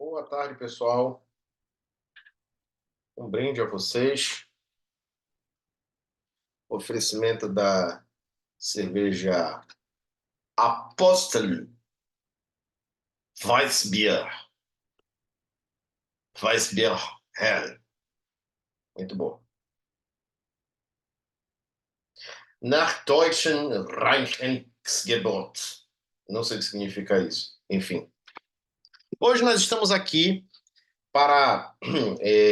Boa tarde, pessoal. Um brinde a vocês. Oferecimento da cerveja Apostel Weissbier. Weissbier Hell. Muito bom. Nach Deutschen Reichsgebot. Não sei o que significa isso. Enfim. Hoje nós estamos aqui para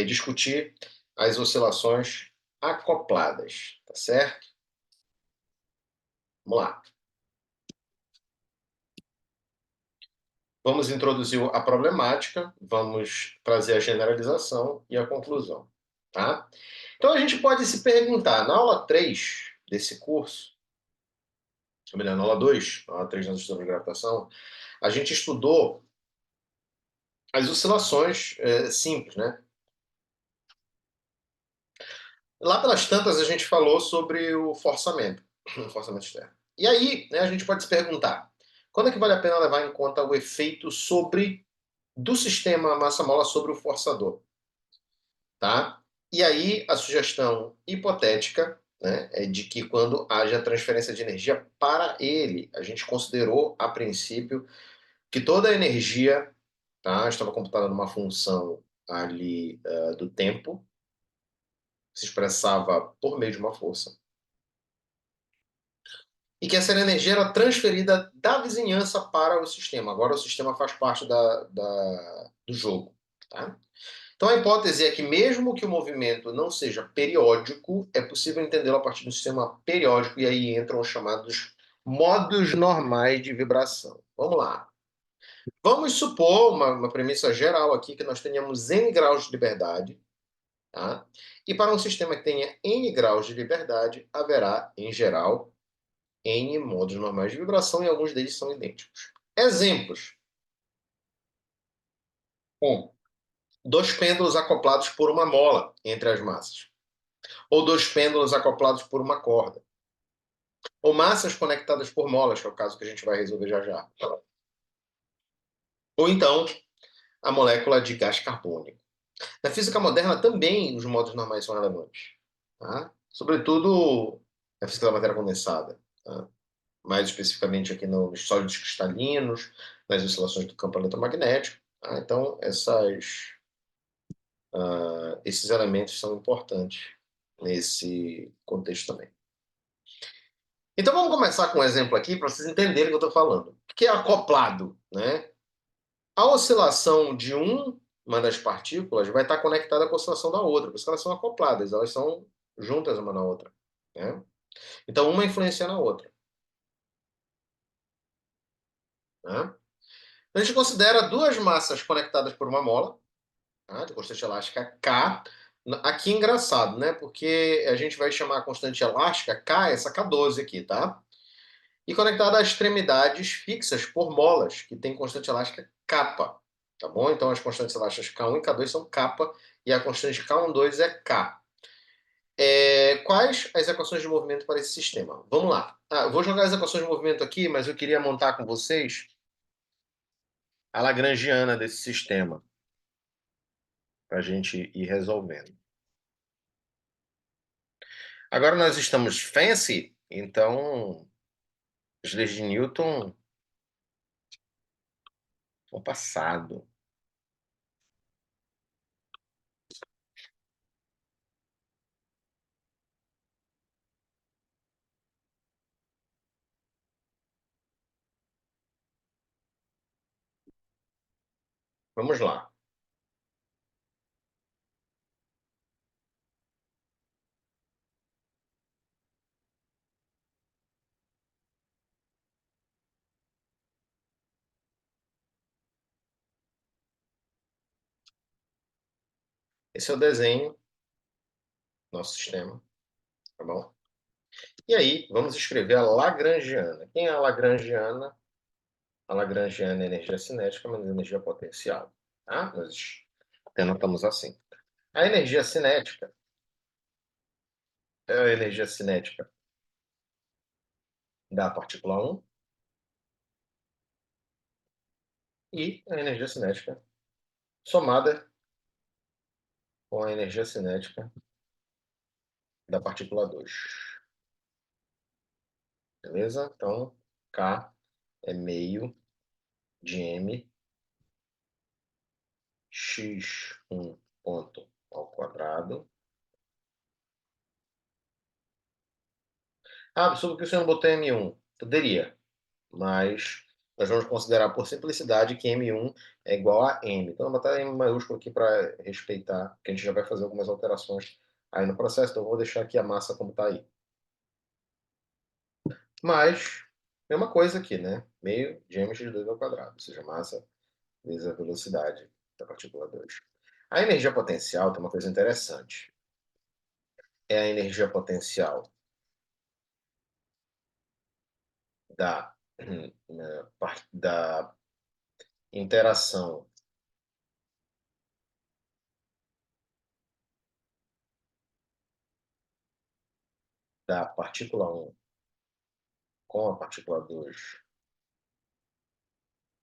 discutir as oscilações acopladas. Tá certo? Vamos lá. Vamos introduzir a problemática, vamos trazer a generalização e a conclusão, tá? Então a gente pode se perguntar, na aula 3 desse curso, ou melhor, na aula 2, na aula 3 nós estudamos gravitação, a gente estudou as oscilações simples, né? Lá pelas tantas a gente falou sobre o forçamento, o forçamento externo. E aí, né, a gente pode se perguntar, quando é que vale a pena levar em conta o efeito do sistema massa-mola sobre o forçador? Tá? E aí a sugestão hipotética, né, é de que quando haja transferência de energia para ele, a gente considerou a princípio que toda a energia, tá, estava computada numa função ali do tempo, se expressava por meio de uma força, e que essa energia era transferida da vizinhança para o sistema. Agora o sistema faz parte do jogo. Tá? Então a hipótese é que mesmo que o movimento não seja periódico, é possível entendê-lo a partir do sistema periódico, e aí entram os chamados modos normais de vibração. Vamos lá. Vamos supor uma premissa geral aqui, que nós tenhamos n graus de liberdade, tá? E para um sistema que tenha n graus de liberdade, haverá, em geral, n modos normais de vibração, e alguns deles são idênticos. Exemplos. 1. Dois pêndulos acoplados por uma mola entre as massas. Ou dois pêndulos acoplados por uma corda. Ou massas conectadas por molas, que é o caso que a gente vai resolver já já. Ou então, a molécula de gás carbônico. Na física moderna também os modos normais são relevantes. Tá? Sobretudo na física da matéria condensada. Tá? Mais especificamente aqui nos sólidos cristalinos, nas oscilações do campo eletromagnético. Tá? Então, esses elementos são importantes nesse contexto também. Então vamos começar com um exemplo aqui para vocês entenderem o que eu estou falando. O que é acoplado? Né? A oscilação de uma das partículas vai estar conectada com a oscilação da outra, por isso que elas são acopladas, elas são juntas uma na outra. Né? Então uma influencia na outra. Né? A gente considera duas massas conectadas por uma mola, tá? De constante elástica K. Aqui é engraçado, né? Porque a gente vai chamar a constante elástica K, essa K12 aqui, tá? E conectada a extremidades fixas por molas, que tem constante elástica kappa. Tá bom? Então as constantes elásticas K1 e K2 são kappa, e a constante K12 é K. Quais as equações de movimento para esse sistema? Vamos lá. Eu vou jogar as equações de movimento aqui, mas eu queria montar com vocês a lagrangiana desse sistema, para a gente ir resolvendo. Agora nós estamos fancy, então as leis de Newton são passado. Vamos lá. Esse é o desenho do nosso sistema, tá bom? E aí, vamos escrever a lagrangiana. Quem é a lagrangiana? A lagrangiana é energia cinética menos energia potencial. Tá? Nós denotamos assim. A energia cinética é a energia cinética da partícula 1 e a energia cinética somada com a energia cinética da partícula 2. Beleza? Então, K é meio de M x1 ponto ao quadrado. Ah, absurdo que você não botou M1. Poderia, mas nós vamos considerar por simplicidade que M1 é igual a M. Então, eu vou botar M maiúsculo aqui para respeitar, porque a gente já vai fazer algumas alterações aí no processo, então eu vou deixar aqui a massa como está aí. Mas, mesma coisa aqui, né? Meio de mx2 ao quadrado, ou seja, massa vezes a velocidade da partícula 2. A energia potencial tem uma coisa interessante. É a energia potencial da, da interação da partícula 1 com a partícula 2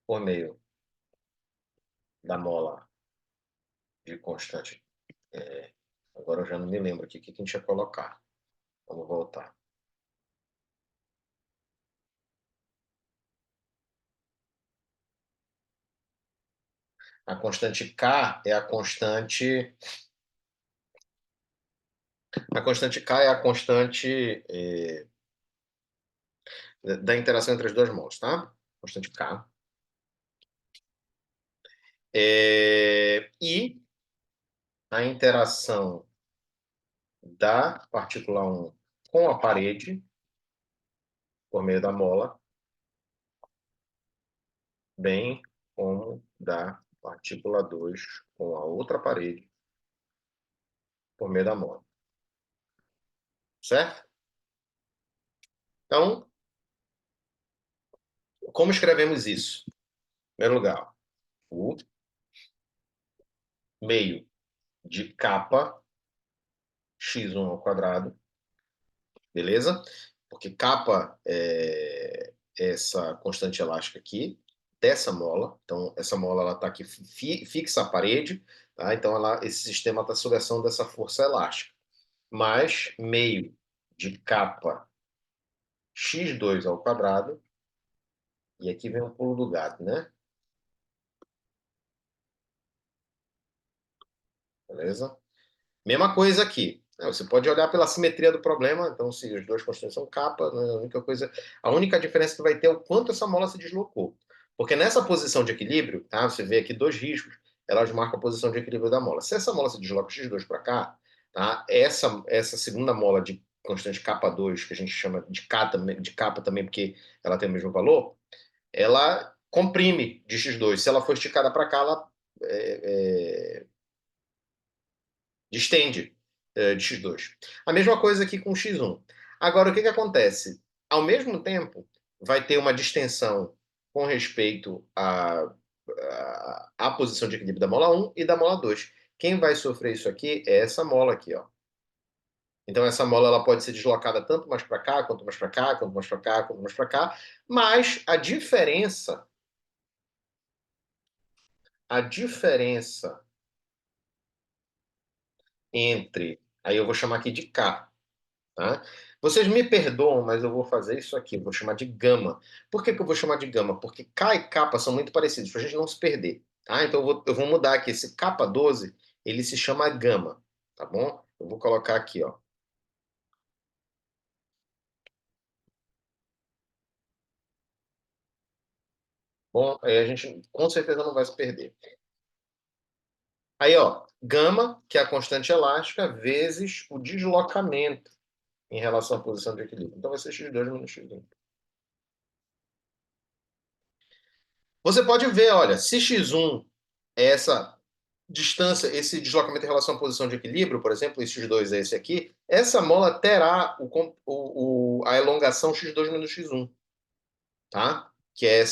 por meio da mola de constante. Agora eu já não me lembro aqui o que a gente ia colocar. Vamos voltar. A constante K é a constante. A constante K é a constante da interação entre as duas molas, tá? Constante K. E a interação da partícula 1 com a parede, por meio da mola, bem como da partícula 2 com a outra parede, por meio da mola. Certo? Então, como escrevemos isso? Em primeiro lugar, o meio de capa x1 ao quadrado, beleza? Porque capa é essa constante elástica aqui, dessa mola. Então, essa mola ela está aqui fixa à parede, tá? Então, esse sistema está sob a ação dessa força elástica. Mais meio de capa x2 ao quadrado, e aqui vem o pulo do gato, né? Beleza? Mesma coisa aqui. Você pode olhar pela simetria do problema, então se os dois constantes são capa, né, a única diferença que vai ter é o quanto essa mola se deslocou. Porque nessa posição de equilíbrio, tá? Você vê aqui dois riscos, elas marcam a posição de equilíbrio da mola. Se essa mola se desloca x2 para cá, tá? Essa segunda mola de constante capa 2, que a gente chama de capa também, porque ela tem o mesmo valor, ela comprime de x2. Se ela for esticada para cá, ela distende de x2. A mesma coisa aqui com x1. Agora, o que acontece? Ao mesmo tempo, vai ter uma distensão com respeito à posição de equilíbrio da mola 1 e da mola 2. Quem vai sofrer isso aqui é essa mola aqui, ó. Então, essa mola ela pode ser deslocada tanto mais para cá, quanto mais para cá, quanto mais para cá, quanto mais para cá, mas a diferença entre, aí eu vou chamar aqui de K, tá? Vocês me perdoam, mas eu vou fazer isso aqui, vou chamar de gama. Por que que eu vou chamar de gama? Porque K e kappa são muito parecidos, para a gente não se perder. Tá? Então eu vou mudar aqui, esse kappa 12, ele se chama gama, tá bom? Eu vou colocar aqui, ó. Bom, aí a gente com certeza não vai se perder. Aí, ó, gama, que é a constante elástica, vezes o deslocamento em relação à posição de equilíbrio. Então vai ser x2 menos x1. Você pode ver, olha, se x1 é essa distância, esse deslocamento em relação à posição de equilíbrio, por exemplo, esse x2 é esse aqui, essa mola terá a elongação x2 menos x1, tá? Que é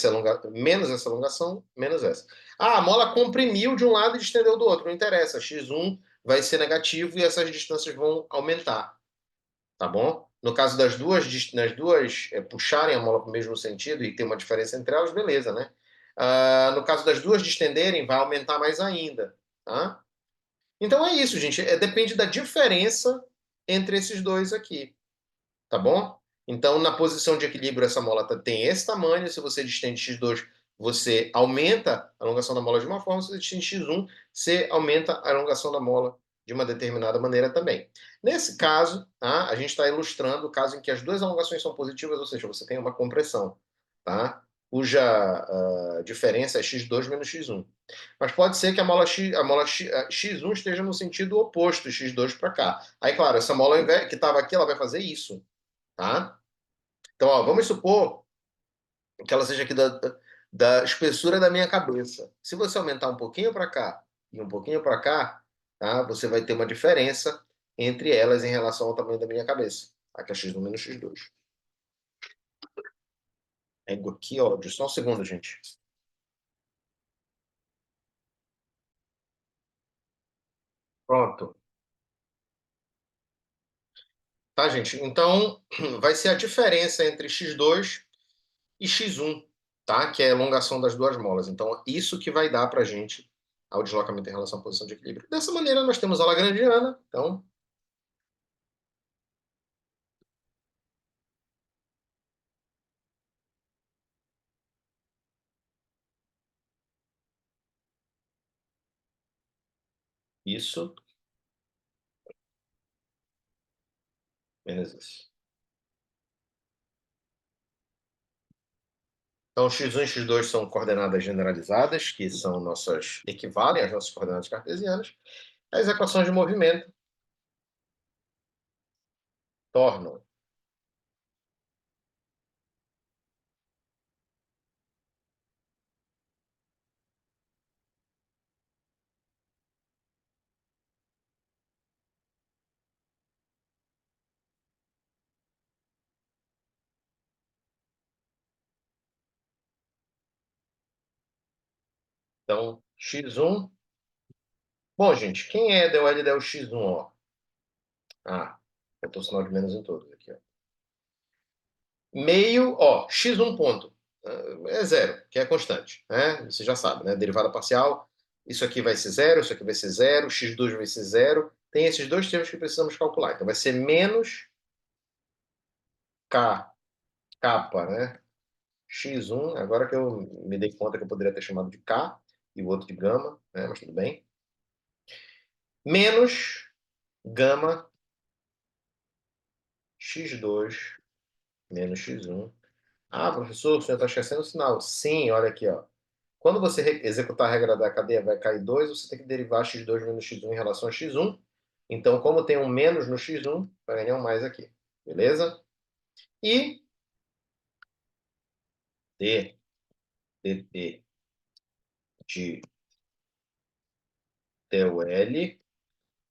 menos essa elongação, menos essa. Ah, a mola comprimiu de um lado e distendeu do outro, não interessa. X1 vai ser negativo e essas distâncias vão aumentar, tá bom? No caso nas duas puxarem a mola para o mesmo sentido e ter uma diferença entre elas, beleza, né? No caso das duas distenderem, vai aumentar mais ainda. Tá? Então é isso, gente. Depende da diferença entre esses dois aqui. Tá bom? Então, na posição de equilíbrio, essa mola tem esse tamanho. Se você distende x2, você aumenta a alongação da mola de uma forma. Se você distende x1, você aumenta a alongação da mola de uma determinada maneira também. Nesse caso, tá? A gente está ilustrando o caso em que as duas alongações são positivas, ou seja, você tem uma compressão, tá? Cuja diferença é x2 menos x1. Mas pode ser que x1 esteja no sentido oposto, x2 para cá. Aí, claro, essa mola que estava aqui, ela vai fazer isso. Tá? Então, ó, vamos supor que ela seja aqui da espessura da minha cabeça. Se você aumentar um pouquinho para cá e um pouquinho para cá, tá? Você vai ter uma diferença entre elas em relação ao tamanho da minha cabeça. Aqui é x1 menos x2. É aqui, ó, só um segundo, gente. Pronto. Tá, gente? Então, vai ser a diferença entre x2 e x1, tá? Que é a elongação das duas molas. Então, isso que vai dar para a gente ao deslocamento em relação à posição de equilíbrio. Dessa maneira, nós temos a lagrangiana. Então, isso menos isso. Então, x1 e x2 são coordenadas generalizadas, que são nossas, equivalem às nossas coordenadas cartesianas. As equações de movimento tornam. Então, x1. Bom, gente, quem é del L del x1, ó? Ah, botou o sinal de menos em todos aqui, ó. Meio, ó, x1 ponto. É zero, que é constante, né? Você já sabe, né? Derivada parcial, isso aqui vai ser zero, isso aqui vai ser zero, x2 vai ser zero. Tem esses dois termos que precisamos calcular. Então, vai ser menos k, kappa, né? x1, agora que eu me dei conta que eu poderia ter chamado de k e o outro de gama, né? Mas tudo bem. Menos gama x2 menos x1. Ah, professor, o senhor está esquecendo o sinal. Sim, olha aqui, ó. Quando você executar a regra da cadeia vai cair 2, você tem que derivar x2 menos x1 em relação a x1. Então, como tem um menos no x1, vai ganhar um mais aqui. Beleza? E d dt de del L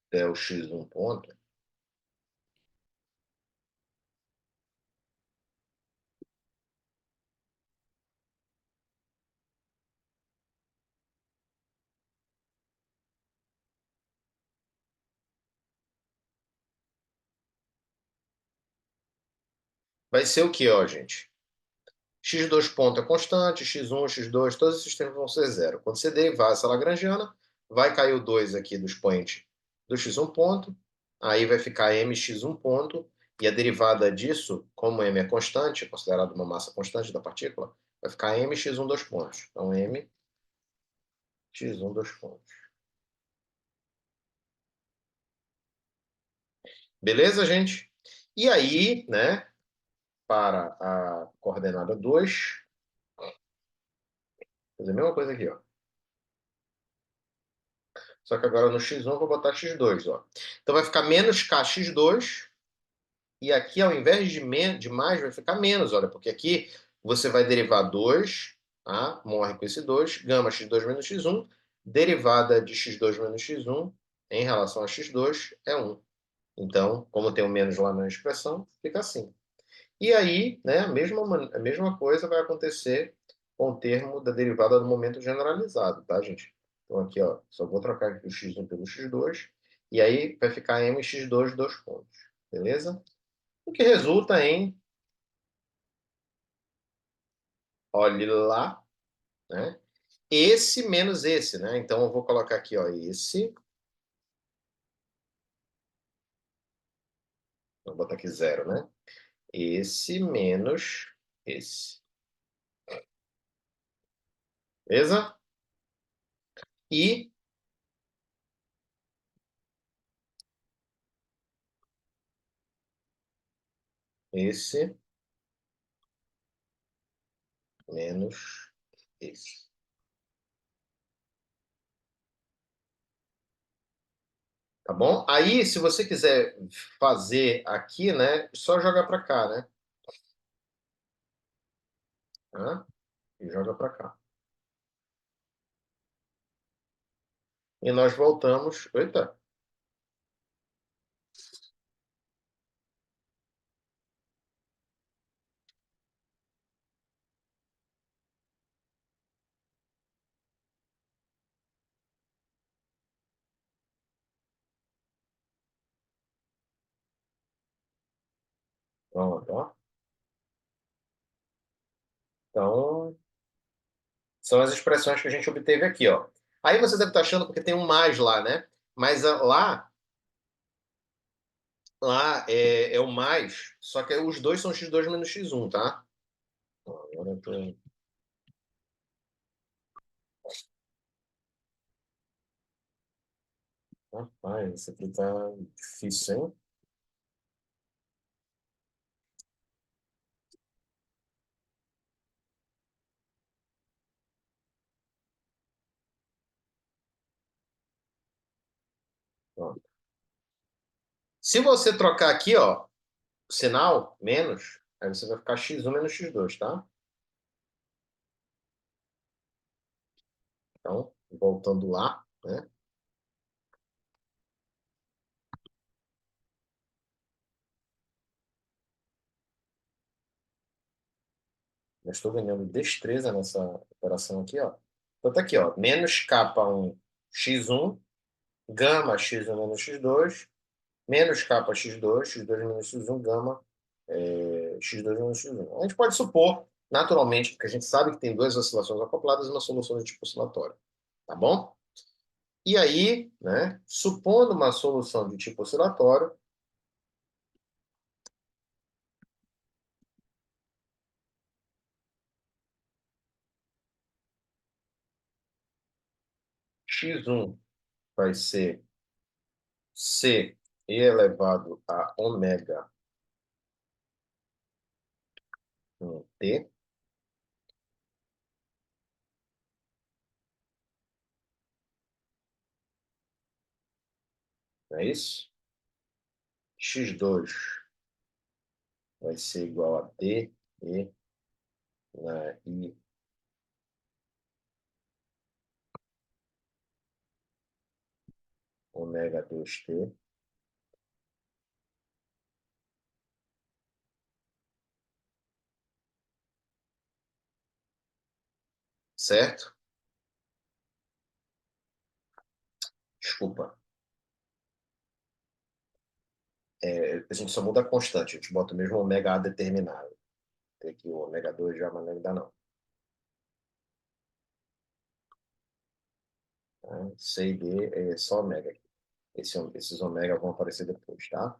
del x1 ponto vai ser o que, ó, gente? X2 ponto é constante, x1, x2, todos esses termos vão ser zero. Quando você derivar essa lagrangiana, vai cair o 2 aqui do expoente do x1 ponto, aí vai ficar mx1 ponto, e a derivada disso, como m é constante, é considerado uma massa constante da partícula, vai ficar mx1 dois pontos. Então, mx1 dois pontos. Beleza, gente? E aí, né, para a coordenada 2, fazer a mesma coisa aqui, ó. Só que agora no x1 eu vou botar x2, ó. Então vai ficar menos kx2, e aqui ao invés de mais vai ficar menos, olha, porque aqui você vai derivar 2, tá? Morre com esse 2, gama x2 menos x1, derivada de x2 menos x1 em relação a x2 é 1. Então, como tem o menos lá na expressão, fica assim. E aí, né, a mesma coisa vai acontecer com o termo da derivada do momento generalizado, tá, gente? Então aqui, ó, só vou trocar aqui o x1 pelo x2, e aí vai ficar mx2 dois pontos, beleza? O que resulta em, olhe lá, né? Esse menos esse, né? Então, eu vou colocar aqui, ó, esse. Vou botar aqui zero, né? Esse menos esse. Beleza? E esse menos esse. Tá bom? Aí, se você quiser fazer aqui, né? Só jogar para cá, né? Tá? E joga para cá. E nós voltamos. Eita! Pronto, ó. Então, são as expressões que a gente obteve aqui, ó. Aí você deve estar achando porque tem um mais lá, né? Mas lá é o mais, só que os dois são x2 menos x1, tá? Agora eu tô... Rapaz, isso aqui tá difícil, hein? Pronto. Se você trocar aqui, ó, o sinal, menos, aí você vai ficar x1 menos x2, tá? Então, voltando lá, né? Eu estou ganhando destreza nessa operação aqui, ó. Então tá aqui, ó, menos capa1 x1, gama x1 menos x2, menos capa x2, x2 menos x1, gama x2 menos x1. A gente pode supor, naturalmente, porque a gente sabe que tem duas oscilações acopladas, uma solução de tipo oscilatório, tá bom? E aí, né, supondo uma solução de tipo oscilatório, x1 vai ser c elevado a ômega t, não é isso? X2 vai ser igual a d e na i ômega 2t, certo? Desculpa. A gente só muda a constante, a gente bota o mesmo ômega a determinado. Tem aqui o ômega 2 já, mas ainda não. Tá? C e D é só ômega aqui. Esses ômega vão aparecer depois, tá?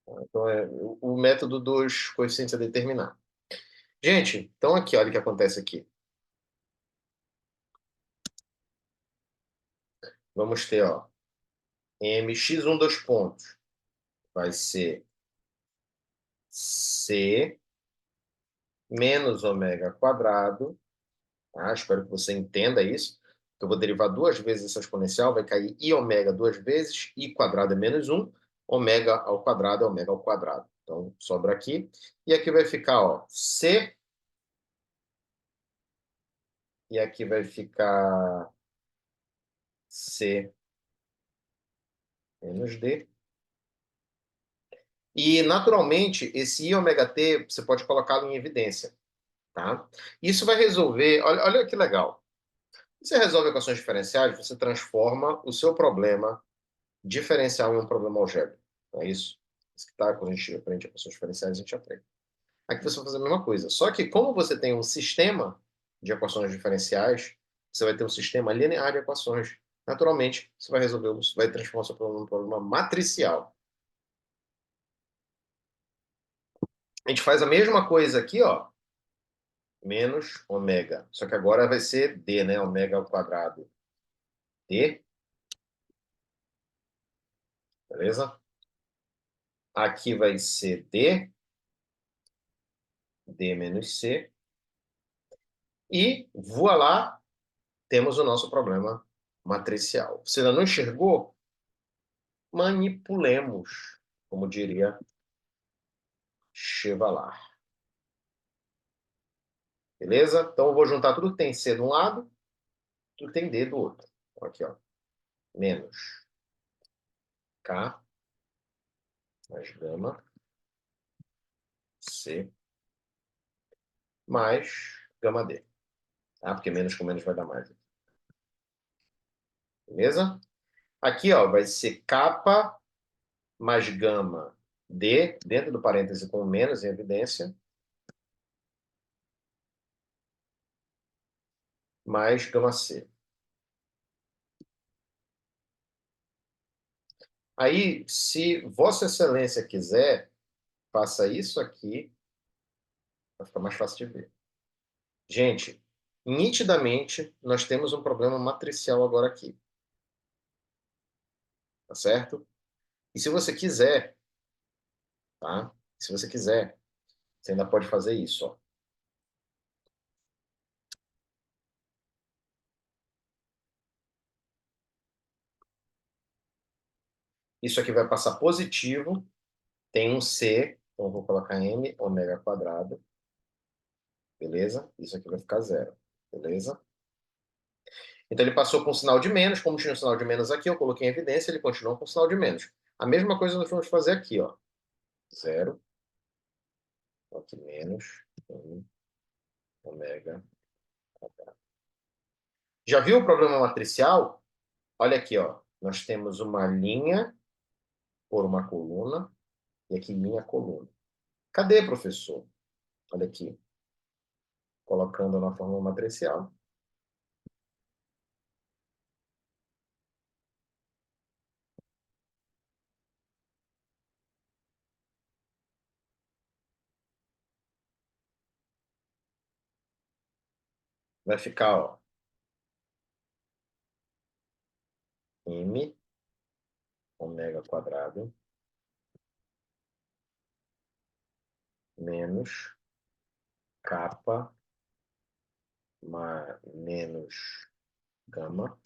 Então, é o método dos coeficientes a determinar. Gente, então aqui, olha o que acontece aqui. Vamos ter, ó, mx1 dois pontos. Vai ser c menos ômega quadrado. Tá? Espero que você entenda isso. Eu vou derivar duas vezes essa exponencial, vai cair i ômega duas vezes, i quadrado é menos um, ômega ao quadrado é ômega ao quadrado. Então, sobra aqui. E aqui vai ficar, ó, c, e aqui vai ficar c menos d. E, naturalmente, esse i ômega t, você pode colocá-lo em evidência. Tá? Isso vai resolver, olha que legal. Você resolve equações diferenciais, você transforma o seu problema diferencial em um problema algébrico. Não é isso? Isso que tá, quando a gente aprende equações diferenciais, a gente aprende. Aqui você vai fazer a mesma coisa. Só que como você tem um sistema de equações diferenciais, você vai ter um sistema linear de equações. Naturalmente, você vai resolver, vai transformar o seu problema num problema matricial. A gente faz a mesma coisa aqui, ó, menos ômega. Só que agora vai ser d, né? Ômega ao quadrado. D, beleza? Aqui vai ser d, d menos c. E, voilá, temos o nosso problema matricial. Você ainda não enxergou? Manipulemos, como diria Chevalier. Beleza? Então, eu vou juntar tudo que tem C de um lado, tudo que tem D do outro. Então, aqui, ó. Menos K mais gama C mais gama D. Tá? Porque menos com menos vai dar mais. Beleza? Aqui, ó, vai ser capa mais gama D, dentro do parêntese com menos em evidência, mais gama C. Aí, se Vossa Excelência quiser, faça isso aqui, vai ficar mais fácil de ver. Gente, nitidamente, nós temos um problema matricial agora aqui. Tá certo? E se você quiser, tá? Se você quiser, você ainda pode fazer isso, ó. Isso aqui vai passar positivo, tem um C, então eu vou colocar M ômega quadrado, beleza? Isso aqui vai ficar zero, beleza? Então ele passou com um sinal de menos, como tinha um sinal de menos aqui, eu coloquei em evidência, ele continuou com um sinal de menos. A mesma coisa nós vamos fazer aqui, ó. Zero, aqui menos, M ômega quadrado. Já viu o problema matricial? Olha aqui, ó. Nós temos uma linha por uma coluna, e aqui linha coluna. Cadê, professor? Olha aqui, colocando na fórmula matricial. Vai ficar, ó, M ômega quadrado menos capa menos gama.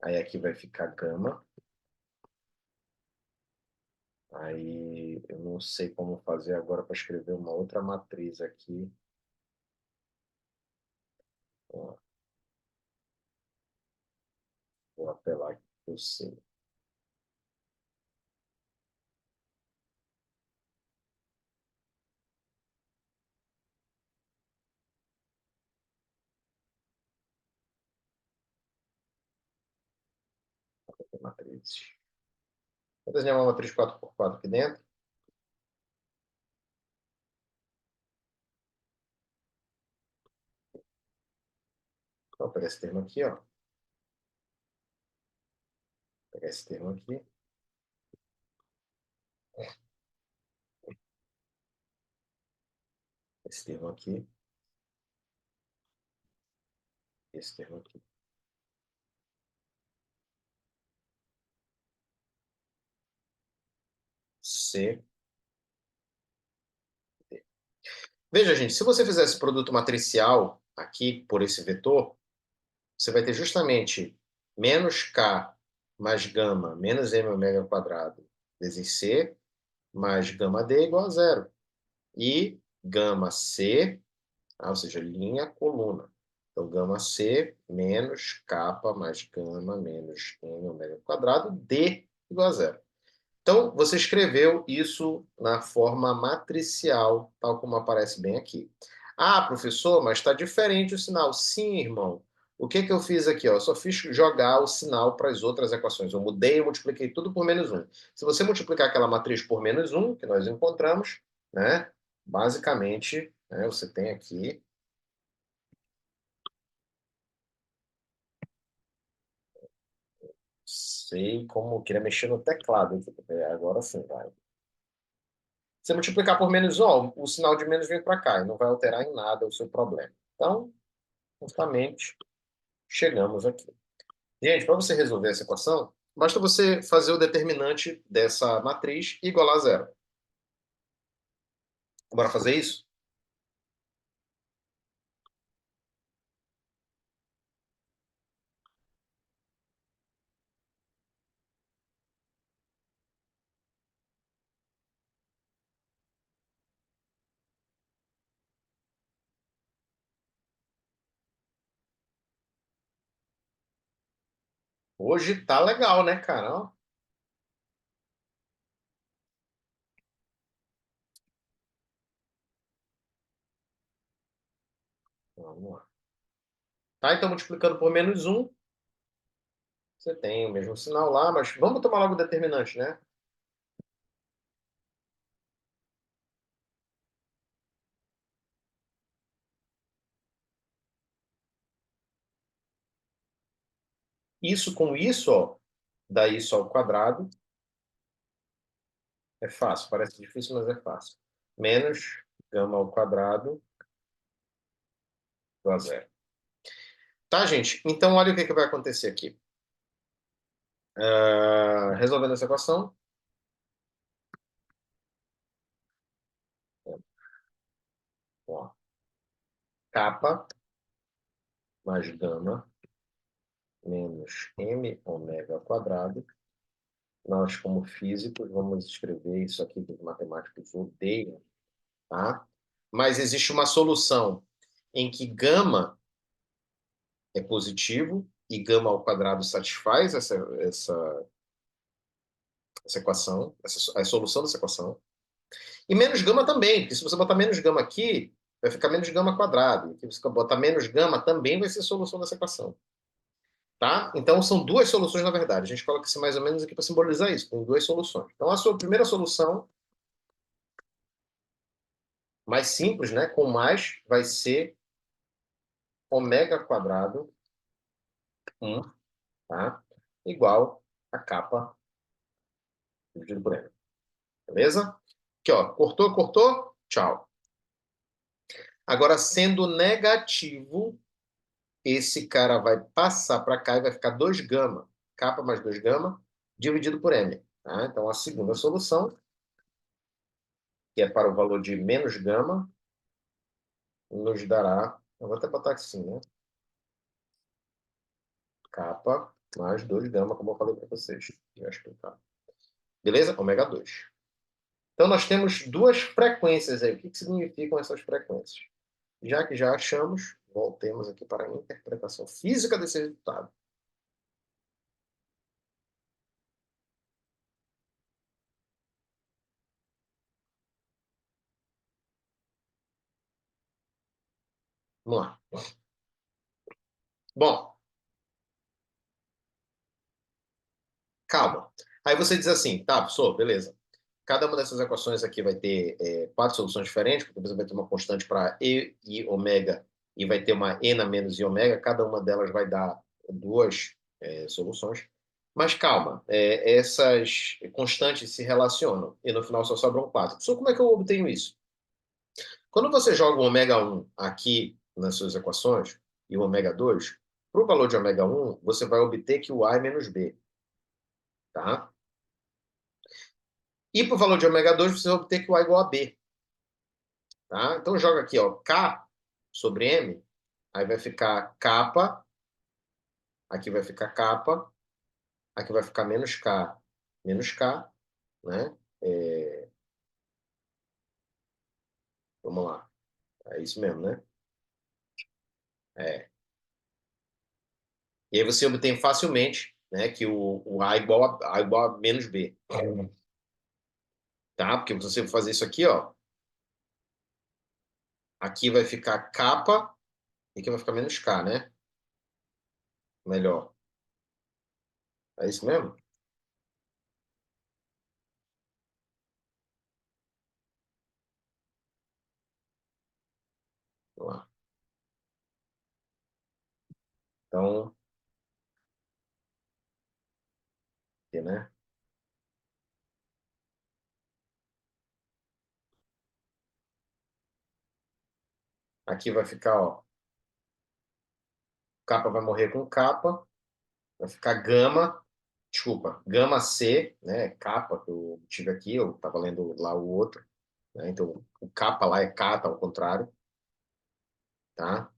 Aí aqui vai ficar gama. Aí eu não sei como fazer agora para escrever uma outra matriz aqui. Ó, vou apelar aqui para o C. Matrizes. Vou desenhar uma matriz 4x4 aqui dentro. Vou pegar esse termo aqui, ó. Vou pegar esse termo aqui. Esse termo aqui. Esse termo aqui. C. Veja, gente, se você fizer esse produto matricial aqui por esse vetor, você vai ter justamente menos K mais gama menos M ômega quadrado vezes C mais gama D igual a zero. E gama C, ou seja, linha coluna. Então, gama C menos capa mais gama menos M ômega quadrado D igual a zero. Então, você escreveu isso na forma matricial, tal como aparece bem aqui. Ah, professor, mas está diferente o sinal. Sim, irmão. O que que eu fiz aqui? Ó? Eu só fiz jogar o sinal para as outras equações. Eu mudei e multipliquei tudo por menos 1. Se você multiplicar aquela matriz por menos 1, que nós encontramos, né? Basicamente, né, você tem aqui... Sei como... Queria mexer no teclado aqui. Agora sim, vai. Se multiplicar por menos 1, o sinal de menos vem para cá e não vai alterar em nada o seu problema. Então, justamente, chegamos aqui. Gente, para você resolver essa equação, basta você fazer o determinante dessa matriz igual a zero. Bora fazer isso? Hoje tá legal, né, cara? Ó, vamos lá. Tá, então multiplicando por menos 1, você tem o mesmo sinal lá, mas vamos tomar logo o determinante, né? Isso com isso, ó, dá isso ao quadrado. É fácil, parece difícil, mas é fácil. Menos gama ao quadrado do a zero. Tá, gente? Então, olha o que que vai acontecer aqui. Resolvendo essa equação, ó, kappa mais gama menos m ômega ao quadrado. Nós, como físicos, vamos escrever isso aqui que os matemáticos odeiam, tá? Mas existe uma solução em que gama é positivo e gama ao quadrado satisfaz essa equação, a solução dessa equação. E menos gama também, porque se você botar menos gama aqui, vai ficar menos gama quadrado. Se você botar menos gama, também vai ser solução dessa equação. Tá? Então, são duas soluções, na verdade. A gente coloca isso mais ou menos aqui para simbolizar isso. Tem duas soluções. Então, a sua primeira solução, mais simples, né? Com mais, vai ser ômega quadrado 1, tá? Igual a capa dividido por m. Beleza? Aqui, ó. Cortou, cortou? Tchau. Agora, sendo negativo, esse cara vai passar para cá e vai ficar 2 gama. Capa mais 2 gama, dividido por m. Tá? Então, a segunda solução, que é para o valor de menos gama, nos dará... Eu vou até botar assim, né? Capa mais 2 gama, como eu falei para vocês. Já explicar. Beleza? Ômega 2. Então, nós temos duas frequências aí. O que significam essas frequências? Já que já achamos, voltemos aqui para a interpretação física desse resultado. Vamos lá. Bom, calma. Aí você diz assim, tá, professor, beleza. Cada uma dessas equações aqui vai ter quatro soluções diferentes, porque você vai ter uma constante para e ômega e vai ter uma ena menos i ômega. Cada uma delas vai dar duas soluções. Mas calma, essas constantes se relacionam e no final só sobram quatro. Professor, como é que eu obtenho isso? Quando você joga o ômega 1 aqui nas suas equações e o ômega 2, para o valor de ômega 1, você vai obter que o A é menos B. Tá? E para o valor de ômega 2, você vai obter que o A é igual a B. Tá? Então joga aqui, ó, K sobre M, aí vai ficar kappa, aqui vai ficar kappa, aqui vai ficar menos K, né? Vamos lá. É isso mesmo, né? É. E aí você obtém facilmente, né, que o A A igual a menos B. Tá? Porque se você fazer isso aqui, ó, aqui vai ficar kappa e aqui vai ficar menos K, né? melhor. É isso mesmo? Vamos lá. Então, aqui, né? Aqui vai ficar, ó, capa vai morrer com capa, vai ficar gama, desculpa, gama C, né? Capa que eu tive aqui, eu estava lendo lá o outro, né? Então, o capa lá é cata ao contrário, tá?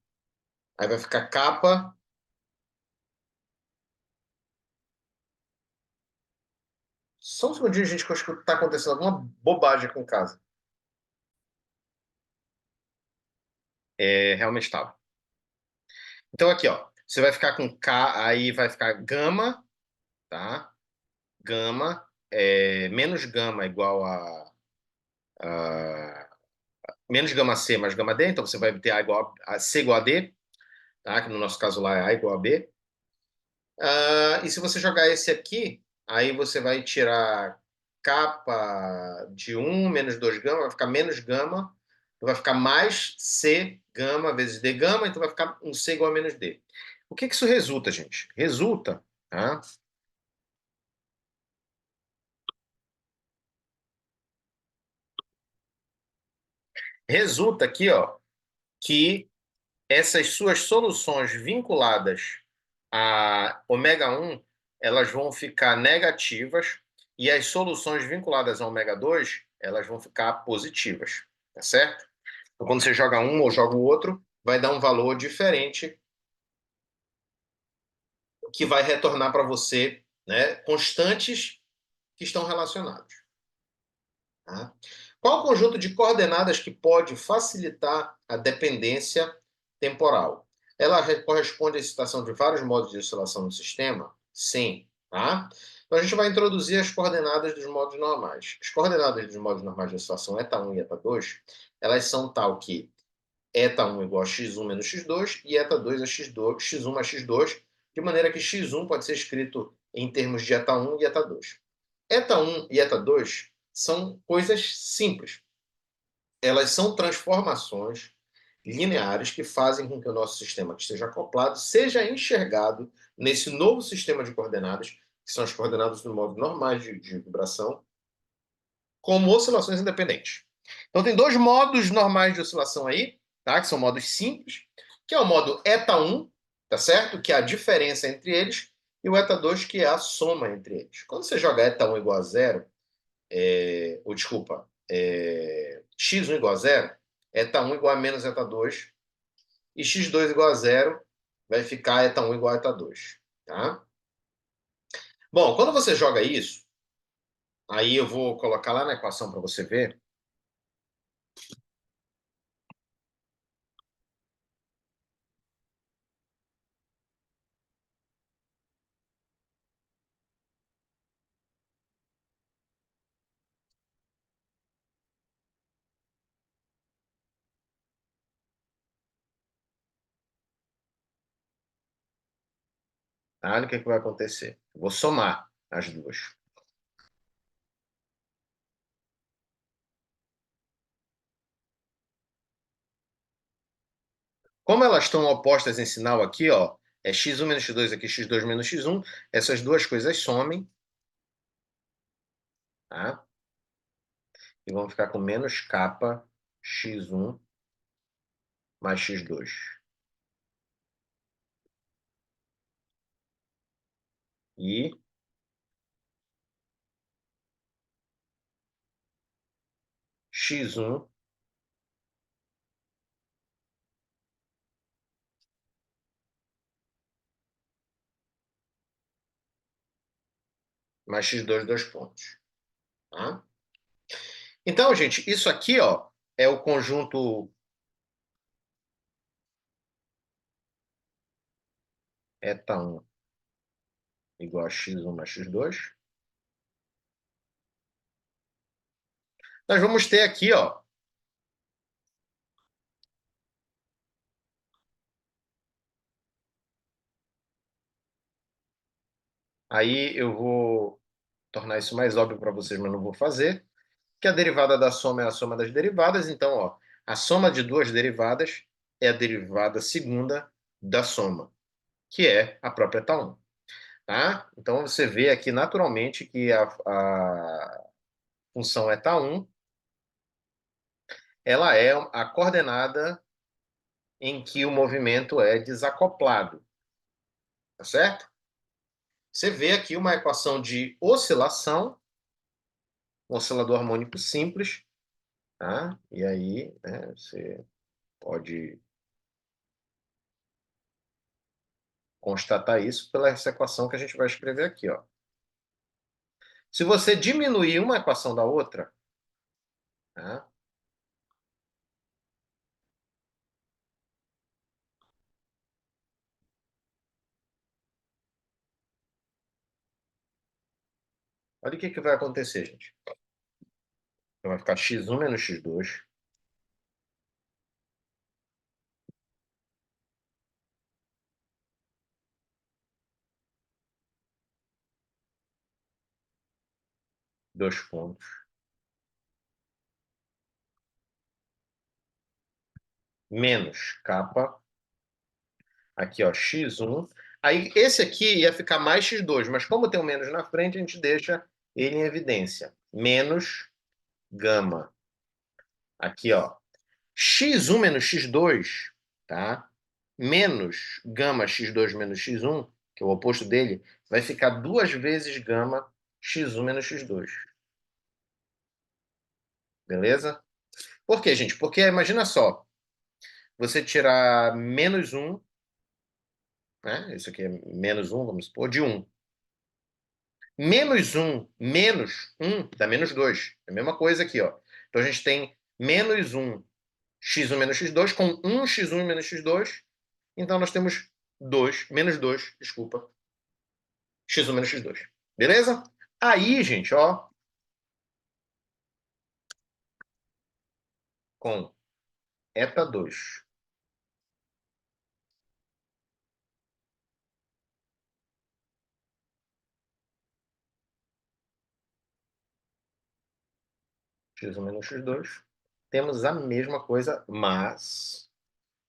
Aí vai ficar capa. Só um segundinho, gente, que eu acho que tá acontecendo alguma bobagem aqui em casa. É, realmente estava. Então, aqui, ó, você vai ficar com K, aí vai ficar gama, tá? Gama, menos gama igual a menos gama C mais gama D, então você vai ter A igual a C igual a D, tá? Que no nosso caso lá é A igual a B. E se você jogar esse aqui, aí você vai tirar capa de um menos 2 gama, vai ficar menos gama, então vai ficar mais C gama vezes D gama, então vai ficar um C igual a menos D. O que que isso resulta, gente? Resulta, tá? Resulta aqui, ó, que essas suas soluções vinculadas a ômega 1, elas vão ficar negativas e as soluções vinculadas a ômega 2, elas vão ficar positivas, tá certo? Então, quando você joga um ou joga o outro, vai dar um valor diferente que vai retornar para você, né, constantes que estão relacionados. Tá? Qual o conjunto de coordenadas que pode facilitar a dependência temporal? Ela corresponde à excitação de vários modos de oscilação no sistema? Sim. Tá? Então a gente vai introduzir as coordenadas dos modos normais. As coordenadas dos modos normais de oscilação eta1 e eta2, elas são tal que eta1 igual a x1 menos x2 e eta2 a x2, x1 mais x2, de maneira que x1 pode ser escrito em termos de eta1 e eta2. Eta1 e eta2 são coisas simples. Elas são transformações lineares que fazem com que o nosso sistema que esteja acoplado seja enxergado nesse novo sistema de coordenadas, que são as coordenadas do modo normais de vibração, como oscilações independentes. Então, tem dois modos normais de oscilação aí, tá? Que são modos simples, que é o modo eta1, tá certo? Que é a diferença entre eles, e o eta2, que é a soma entre eles. Quando você joga eta1 igual a zero, ou desculpa, x1 igual a zero, eta1 igual a menos eta2, e x2 igual a zero, vai ficar eta1 igual a eta2, tá? Bom, quando você joga isso, aí eu vou colocar lá na equação para você ver. Tá? Olha o que, que vai acontecer. Eu vou somar as duas. Como elas estão opostas em sinal aqui, ó, é x1 menos x2 aqui, x2 menos x1, essas duas coisas somem, tá? E vão ficar com menos capa x1 mais x2. E x1 mais x2, dois pontos. Tá? Então, gente, isso aqui, ó, é o conjunto eta1 igual a x1 mais x2. Nós vamos ter aqui, ó, Aí eu vou tornar isso mais óbvio para vocês, mas não vou fazer. Que a derivada da soma é a soma das derivadas. Então, ó, a soma de duas derivadas é a derivada segunda da soma, que é a própria eta1. Tá? Então, você vê aqui naturalmente que a função eta1 ela é a coordenada em que o movimento é desacoplado. Tá certo? Você vê aqui uma equação de oscilação, um oscilador harmônico simples, tá? E aí, né, você pode constatar isso pela essa equação que a gente vai escrever aqui, ó. Se você diminuir uma equação da outra, tá? Olha o que que vai acontecer, gente. Então vai ficar x1 menos x2 dois pontos, menos capa, aqui ó, x1. Aí esse aqui ia ficar mais x2, mas como tem um menos na frente, a gente deixa ele em evidência. Menos gama. Aqui ó, x1 menos x2, tá? Menos gama x2 menos x1, que é o oposto dele, vai ficar duas vezes gama x1 menos x2. Beleza? Por quê, gente? Porque imagina só, você tirar menos um, né? Isso aqui é menos um, vamos supor, de um. Menos um dá menos 2. É a mesma coisa aqui, ó. Então a gente tem menos um x1 menos x2 com um x1 menos x2. Então nós temos 2 menos 2, desculpa, x1 menos x2. Beleza? Aí, gente, ó, com eta2 x1 menos x2, temos a mesma coisa, mas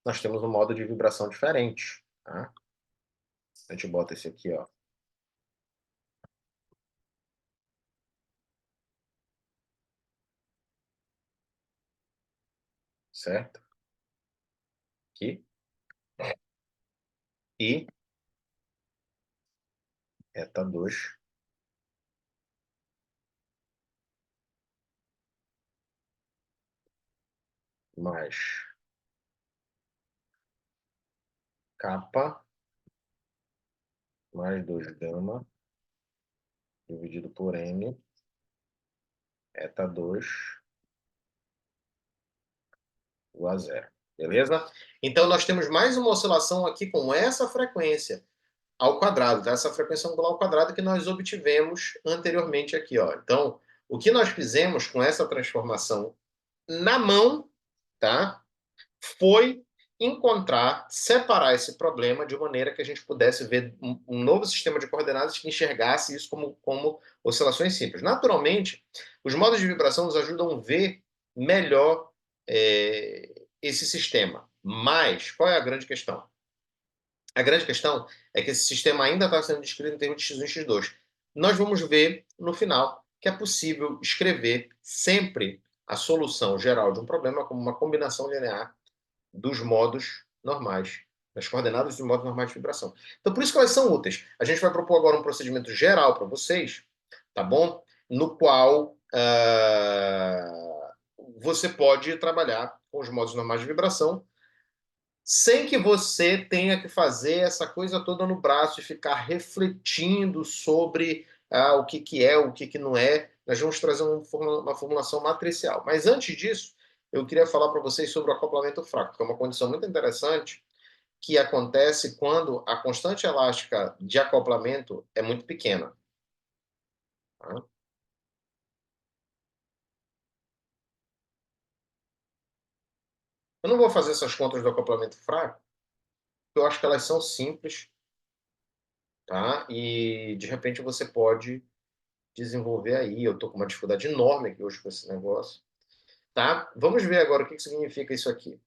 nós temos um modo de vibração diferente. Tá? A gente bota esse aqui, ó. Certo? Aqui. E eta2 mais capa mais 2 gama dividido por m, eta2 igual a zero. Beleza? Então, nós temos mais uma oscilação aqui com essa frequência ao quadrado, tá? Essa frequência angular ao quadrado que nós obtivemos anteriormente aqui, ó. Então, o que nós fizemos com essa transformação na mão, tá? Foi encontrar, separar esse problema de maneira que a gente pudesse ver um novo sistema de coordenadas que enxergasse isso como oscilações simples. Naturalmente, os modos de vibração nos ajudam a ver melhor esse sistema. Mas, qual é a grande questão? A grande questão é que esse sistema ainda está sendo descrito em termos de x1 e x2. Nós vamos ver no final que é possível escrever sempre a solução geral de um problema como uma combinação linear dos modos normais, das coordenadas dos modos normais de vibração. Então, por isso que elas são úteis. A gente vai propor agora um procedimento geral para vocês, tá bom? No qual você pode trabalhar com os modos normais de vibração sem que você tenha que fazer essa coisa toda no braço e ficar refletindo sobre o que, que é, o que, que não é. Nós vamos trazer uma formulação matricial. Mas antes disso, eu queria falar para vocês sobre o acoplamento fraco, que é uma condição muito interessante que acontece quando a constante elástica de acoplamento é muito pequena. Tá? Eu não vou fazer essas contas do acoplamento fraco, porque eu acho que elas são simples. tá? E de repente você pode desenvolver aí. Eu estou com uma dificuldade enorme aqui hoje com esse negócio, tá? Vamos ver agora o que significa isso aqui.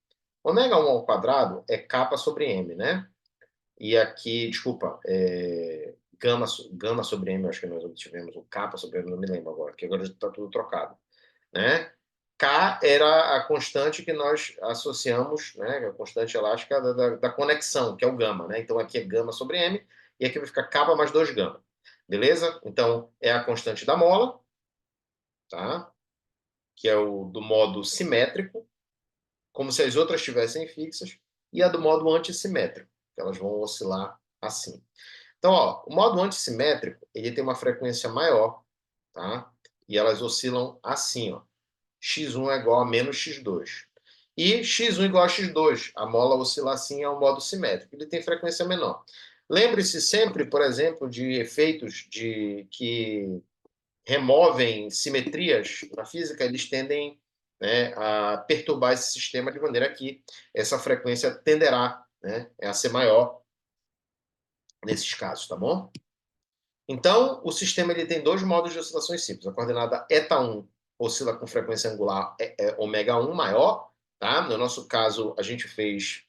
Ômega 1 ao quadrado é kappa sobre m, né? E aqui, desculpa, gama sobre m, acho que nós obtivemos o kappa sobre m, não me lembro agora, porque agora está tudo trocado, né? K era a constante que nós associamos, né, a constante elástica da conexão, que é o gama, né? Então aqui é gama sobre m, e aqui vai ficar kappa mais 2 gama. Beleza? Então é a constante da mola, tá? Que é o do modo simétrico, como se as outras estivessem fixas, e a do modo antissimétrico, que elas vão oscilar assim. Então, ó, o modo antissimétrico, ele tem uma frequência maior, tá? E elas oscilam assim, ó. X1 é igual a menos X2. E X1 igual a X2. A mola oscila assim, é um modo simétrico. Ele tem frequência menor. Lembre-se sempre, por exemplo, de efeitos que removem simetrias na física, eles tendem, né, a perturbar esse sistema de maneira que essa frequência tenderá, né, a ser maior nesses casos, tá bom? Então, o sistema ele tem dois modos de oscilações simples. A coordenada eta1 oscila com frequência angular ômega 1 maior, tá? No nosso caso, a gente fez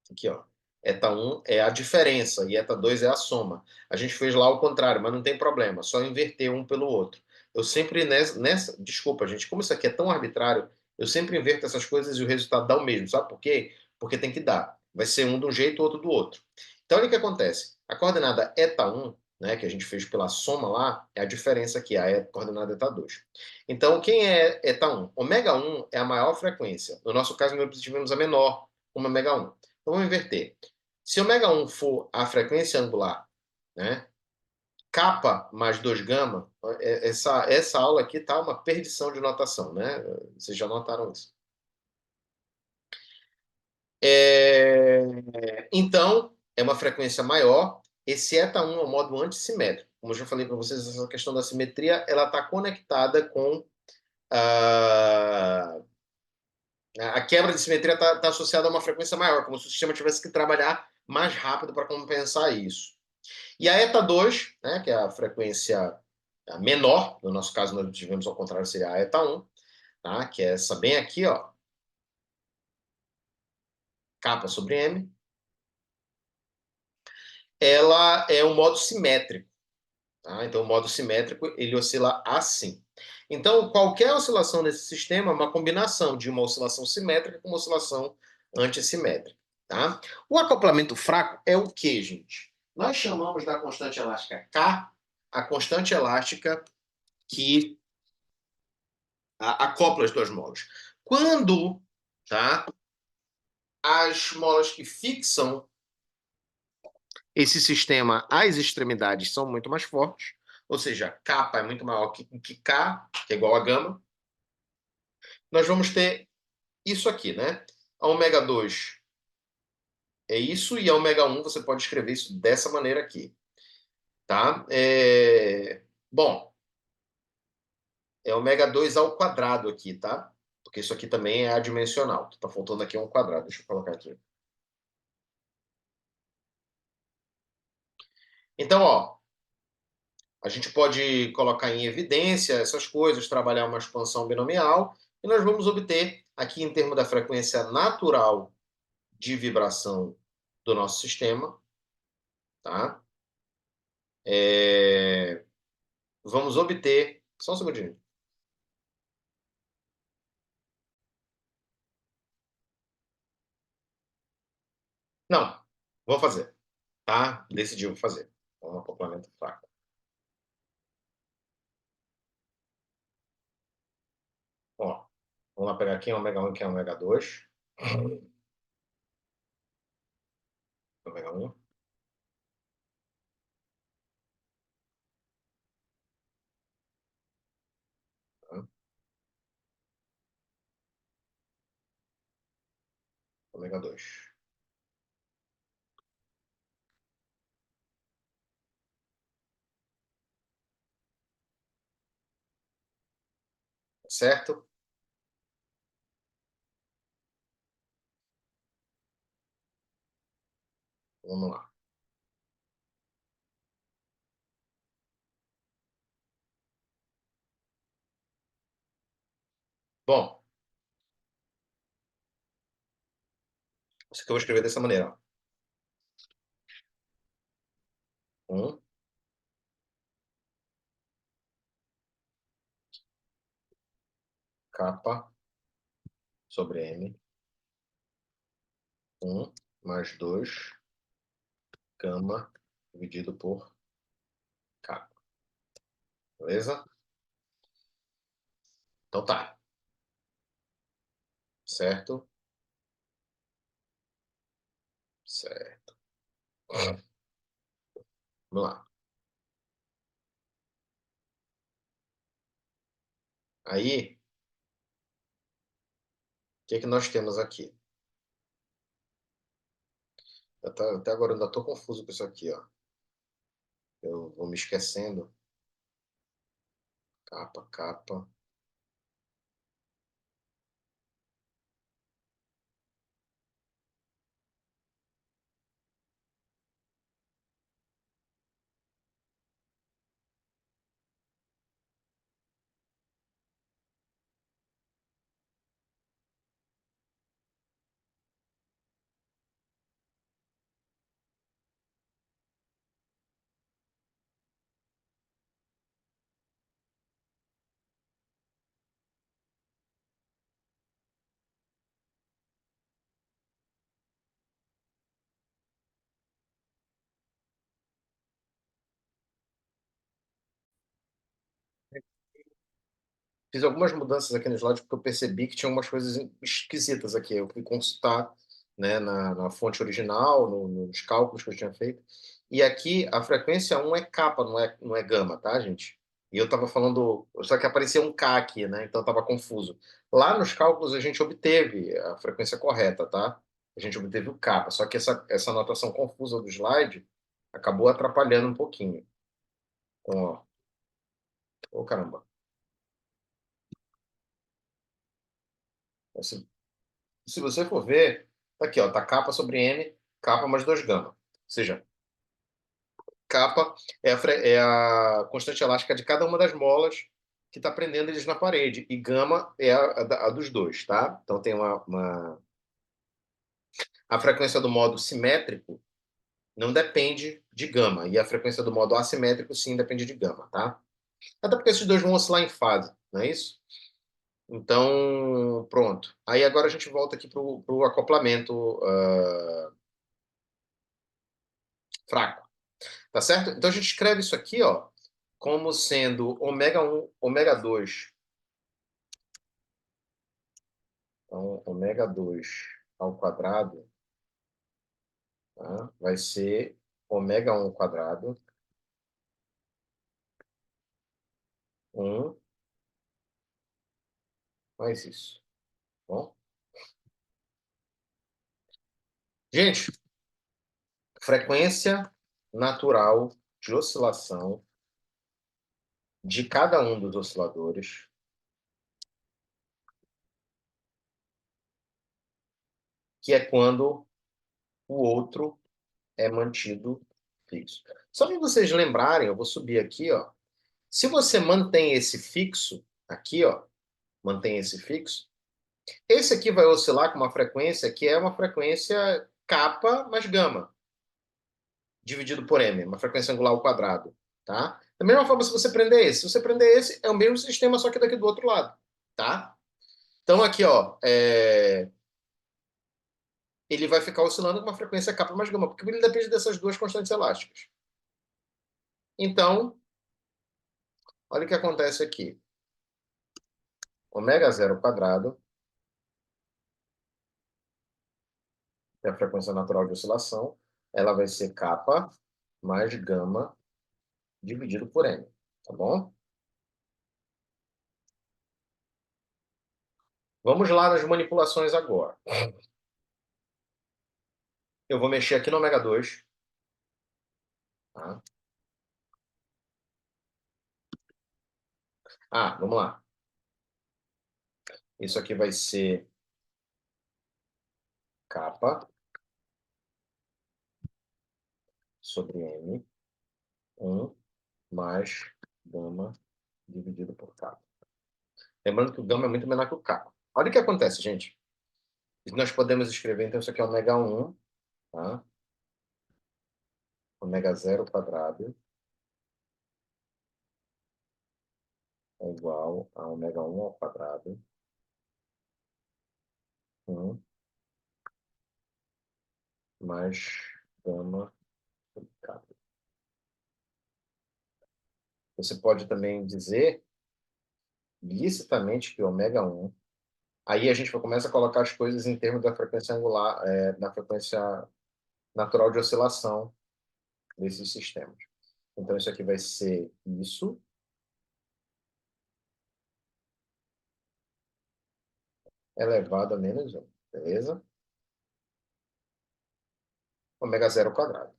aqui, ó. Eta1 é a diferença e eta2 é a soma. A gente fez lá o contrário, mas não tem problema, só inverter um pelo outro. Eu sempre desculpa, gente, como isso aqui é tão arbitrário, eu sempre inverto essas coisas e o resultado dá o mesmo. Sabe por quê? Porque tem que dar. Vai ser um de um jeito, outro do outro. Então, olha o que acontece. A coordenada eta1, né, que a gente fez pela soma lá, é a diferença aqui, a coordenada eta2. Então, quem é eta1? Ômega 1 é a maior frequência. No nosso caso, nós tivemos a menor, uma ômega 1. Então, vamos inverter. Se ômega 1 for a frequência angular, né, kappa mais 2 gama, essa aula aqui tá uma perdição de notação, né? Vocês já notaram isso. Então, é uma frequência maior. Esse eta1 é o modo antissimétrico. Como eu já falei para vocês, essa questão da simetria, ela está conectada com a quebra de simetria está associada a uma frequência maior, como se o sistema tivesse que trabalhar mais rápido para compensar isso. E a ETA 2, né, que é a frequência menor, no nosso caso nós tivemos ao contrário, seria a ETA 1, tá, que é essa bem aqui, ó, kappa sobre m, ela é um modo simétrico. Tá? Então, o modo simétrico, ele oscila assim. Então, qualquer oscilação nesse sistema é uma combinação de uma oscilação simétrica com uma oscilação antissimétrica. Tá? O acoplamento fraco é o que, gente? Nós chamamos da constante elástica K a constante elástica que acopla as duas molas. Quando, tá, as molas que fixam esse sistema às extremidades são muito mais fortes, ou seja, kappa é muito maior que K, que é igual a gama, nós vamos ter isso aqui, né? A ômega 2 é isso, e a ômega 1 você pode escrever isso dessa maneira aqui, tá? Bom, é ômega 2 ao quadrado aqui, tá? Porque isso aqui também é adimensional. Tá faltando aqui um quadrado, deixa eu colocar aqui. Então, ó, a gente pode colocar em evidência essas coisas, trabalhar uma expansão binomial, e nós vamos obter, aqui em termos da frequência natural de vibração do nosso sistema, tá? Vamos obter. Só um segundinho. Não, vou fazer, tá? Decidi, vou fazer. Um acoplamento fraco. Ó, vamos lá pegar aqui ômega 1, que é ômega 2. Ômega 1. Tá? Ômega 2. Certo? Vamos lá. Bom, isso aqui eu vou escrever dessa maneira. Ó. Kappa sobre M. 1 mais 2 gama dividido por K. Beleza? Então tá. Certo? Certo. Vamos lá. Aí, o que que nós temos aqui? Até agora eu ainda estou confuso com isso aqui, ó. Eu vou me esquecendo. Capa, capa. Fiz algumas mudanças aqui no slide porque eu percebi que tinha umas coisas esquisitas aqui. Eu fui consultar, né, na fonte original, nos cálculos que eu tinha feito. E aqui a frequência 1 é capa, não é gama, tá, gente? E eu estava falando, só que aparecia um K aqui, né? Então estava confuso. Lá nos cálculos a gente obteve a frequência correta, tá? A gente obteve o capa, só que essa anotação confusa do slide acabou atrapalhando um pouquinho. Então, ó, ô caramba. Se você for ver, tá aqui, ó, tá capa sobre M, capa mais 2 gama. Ou seja, capa é a constante elástica de cada uma das molas que está prendendo eles na parede. E gama é a dos dois, tá? Então tem a frequência do modo simétrico não depende de gama. E a frequência do modo assimétrico, sim, depende de gama, tá? Até porque esses dois vão oscilar em fase, não é isso? Então, pronto. Aí agora a gente volta aqui para o acoplamento fraco. Tá certo? Então a gente escreve isso aqui, ó, como sendo ômega 1, ômega 2. Então, ômega 2 ao quadrado, tá? Vai ser ômega 1 ao quadrado, 1 mais isso. Tá bom? Gente, frequência natural de oscilação de cada um dos osciladores, que é quando o outro é mantido fixo. Só para vocês lembrarem, eu vou subir aqui, ó. Se você mantém esse fixo aqui, ó, mantém esse fixo, esse aqui vai oscilar com uma frequência que é uma frequência kappa mais gama, dividido por m, uma frequência angular ao quadrado, tá? Da mesma forma, se você prender esse, se você prender esse, é o mesmo sistema, só que daqui do outro lado, tá? Então aqui, ó, ele vai ficar oscilando com uma frequência kappa mais gama, porque ele depende dessas duas constantes elásticas. Então, olha o que acontece aqui. Ômega zero ao quadrado é a frequência natural de oscilação, ela vai ser kappa mais gama dividido por m, tá bom? Vamos lá nas manipulações agora. Eu vou mexer aqui no ômega 2. Tá? Vamos lá. Isso aqui vai ser kappa sobre m, 1 mais gama dividido por kappa. Lembrando que o gama é muito menor que o kappa. Olha o que acontece, gente. Nós podemos escrever, então, isso aqui é ômega 1, tá? Ômega 0 quadrado é igual a ômega 1 ao quadrado, 1 mais gama kappa. Você pode também dizer licitamente que ômega 1, aí a gente começa a colocar as coisas em termos da frequência angular, da frequência natural de oscilação desses sistemas. Então, isso aqui vai ser isso, elevado a menos 1, beleza? Ômega 0 quadrado,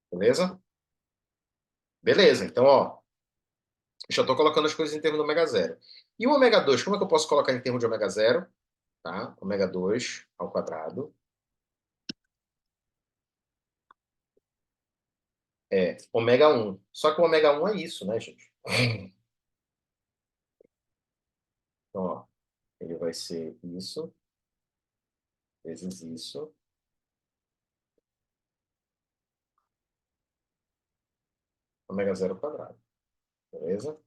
beleza? Beleza, então, ó, já estou colocando as coisas em termos do ômega 0. E o ômega 2, como é que eu posso colocar em termos de ômega 0? Tá? Ômega 2 ao quadrado é ômega 1. Só que o ômega 1 é isso, né, gente? Então, ó, ele vai ser isso, vezes isso, ômega 0 ao quadrado, beleza?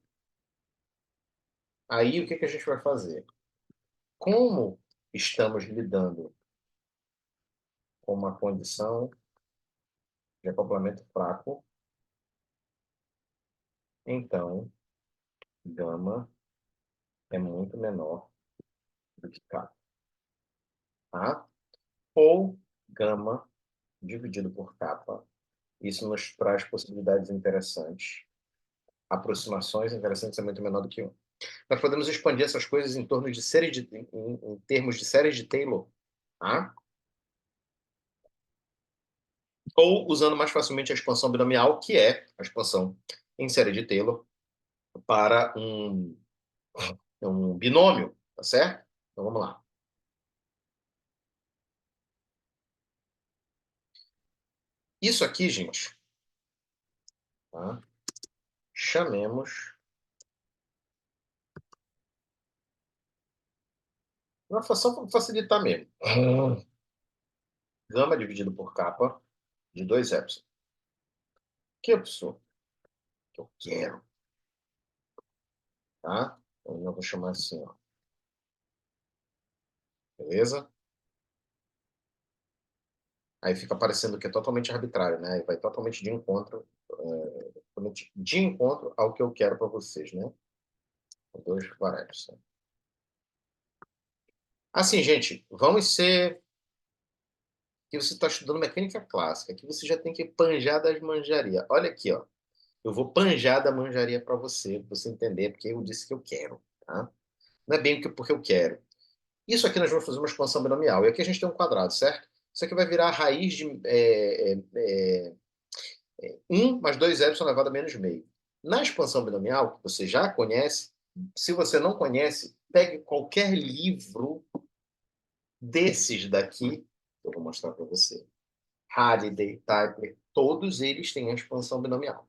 Aí, o que que a gente vai fazer? Como estamos lidando com uma condição de acoplamento fraco, então, gama é muito menor do que K, tá? Ou gama dividido por kappa. Isso nos traz possibilidades interessantes. Aproximações interessantes é muito menor do que 1. Nós podemos expandir essas coisas em torno de séries em termos de séries de Taylor, tá? Ou usando mais facilmente a expansão binomial, que é a expansão em série de Taylor para um binômio, tá certo? Então vamos lá. Isso aqui, gente, tá? Chamemos. Só para facilitar mesmo. Gama dividido por kappa de 2 epsilon. Que absurdo. Que eu quero, tá? Então, eu vou chamar assim, ó. Beleza? Aí fica parecendo que é totalmente arbitrário, né? Vai totalmente de encontro ao que eu quero para vocês, né? Dois variáveis. Assim, gente, vamos ser que você está estudando mecânica clássica, que você já tem que panjar das manjarias. Olha aqui, ó. Eu vou panjar da manjaria para você entender, porque eu disse que eu quero, tá? Não é bem porque eu quero. Isso aqui nós vamos fazer uma expansão binomial. E aqui a gente tem um quadrado, certo? Isso aqui vai virar a raiz de 1 mais 2 epsilon elevado a menos meio. Na expansão binomial, que você já conhece, se você não conhece, pegue qualquer livro desses daqui, eu vou mostrar para você. Halliday, Tyler, todos eles têm a expansão binomial.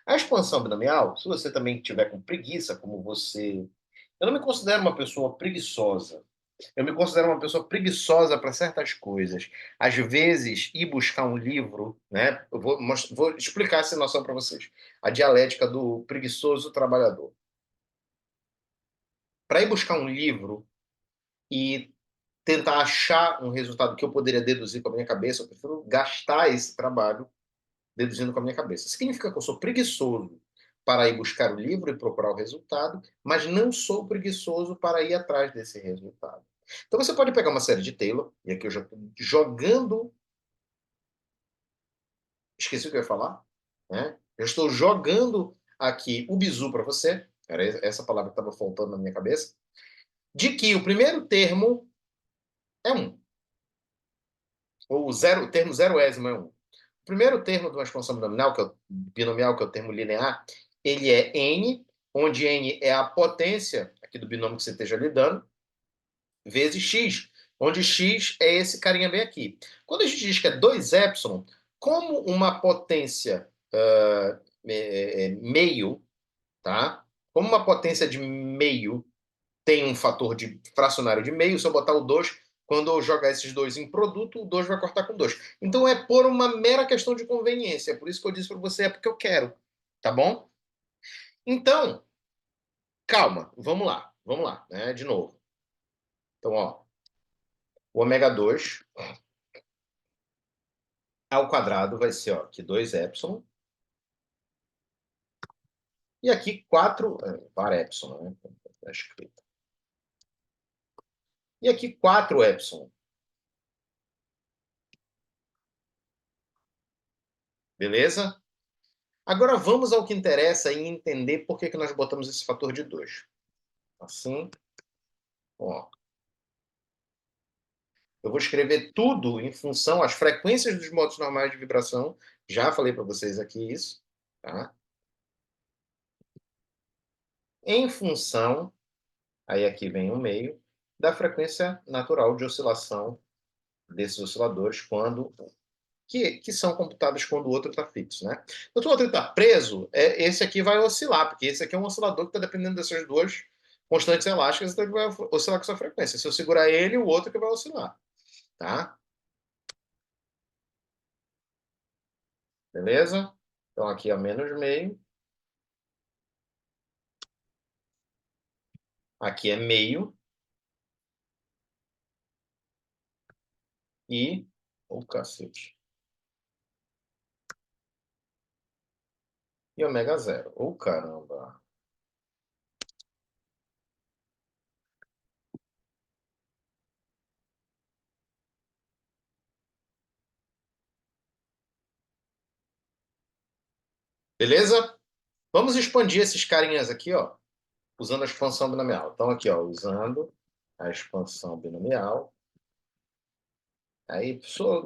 A expansão binomial, se você também tiver com preguiça, como você. Eu não me considero uma pessoa preguiçosa. Eu me considero uma pessoa preguiçosa para certas coisas. Às vezes, ir buscar um livro, né? Eu vou explicar essa noção para vocês. A dialética do preguiçoso trabalhador. Para ir buscar um livro e tentar achar um resultado que eu poderia deduzir com a minha cabeça, eu prefiro gastar esse trabalho deduzindo com a minha cabeça. Significa que eu sou preguiçoso para ir buscar o livro e procurar o resultado, mas não sou preguiçoso para ir atrás desse resultado. Então você pode pegar uma série de Taylor, e aqui eu já estou jogando. Esqueci o que eu ia falar, né? Eu estou jogando aqui o bizu para você, era essa palavra que estava faltando na minha cabeça, de que o primeiro termo é 1, ou o termo zeroésimo é 1. O primeiro termo de uma expansão binomial, que é o termo linear, ele é n, onde n é a potência aqui do binômio que você esteja lidando, vezes x, onde x é esse carinha bem aqui. Quando a gente diz que é 2 epsilon, como uma potência meio, tá? Como uma potência de meio tem um fator de fracionário de meio, se eu botar o 2, quando eu jogar esses dois em produto, o 2 vai cortar com 2. Então é por uma mera questão de conveniência. Por isso que eu disse para você, é porque eu quero. Tá bom? Então, calma, vamos lá, né? De novo. Então, ó, o ômega 2 ao quadrado vai ser, ó, aqui 2 epsilon. E aqui 4 var epsilon, né? Tá escrito. E aqui 4 epsilon. Beleza? Agora vamos ao que interessa e entender por que nós botamos esse fator de 2. Assim, ó. Eu vou escrever tudo em função às frequências dos modos normais de vibração. Já falei para vocês aqui isso, tá? Em função, aí aqui vem o meio, da frequência natural de oscilação desses osciladores quando que são computados quando o outro está fixo, né? Quando o outro está preso, esse aqui vai oscilar, porque esse aqui é um oscilador que está dependendo dessas duas constantes elásticas, então ele vai oscilar com sua frequência. Se eu segurar ele, o outro que vai oscilar, tá? Beleza? Então aqui é menos meio, aqui é meio e o cacete. E ômega zero. Ô, caramba. Beleza? Vamos expandir esses carinhas aqui, ó, usando a expansão binomial. Então, aqui, ó, usando a expansão binomial. Aí, pessoa,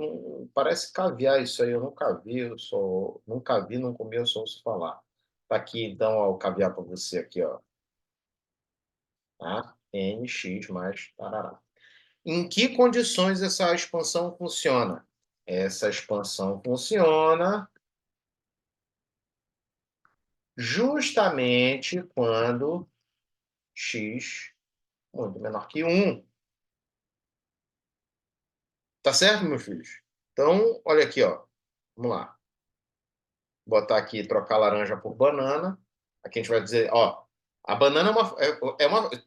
parece caviar isso aí, eu nunca vi, nunca vi, não comi, eu só ouço falar. Tá aqui, então, ó, o caviar para você aqui, ó. Tá? NX mais tarará. Em que condições essa expansão funciona? Essa expansão funciona justamente quando x muito menor que 1. Tá certo, meus filhos? Então, olha aqui, ó. Vamos lá. Botar aqui, trocar laranja por banana. Aqui a gente vai dizer, ó, a banana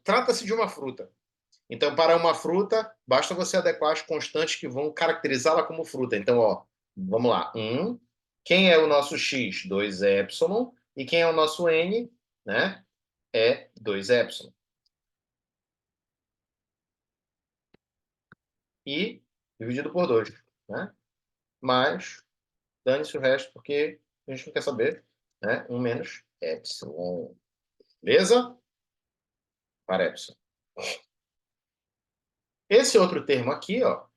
trata-se de uma fruta. Então, para uma fruta, basta você adequar as constantes que vão caracterizá-la como fruta. Então, ó, vamos lá. Quem é o nosso x? 2 epsilon. E quem é o nosso n? Né? É 2 epsilon. E dividido por 2. Né? Mas, dane-se o resto, porque a gente não quer saber. Né? 1 menos epsilon. Beleza? Para epsilon. Esse outro termo aqui, ó,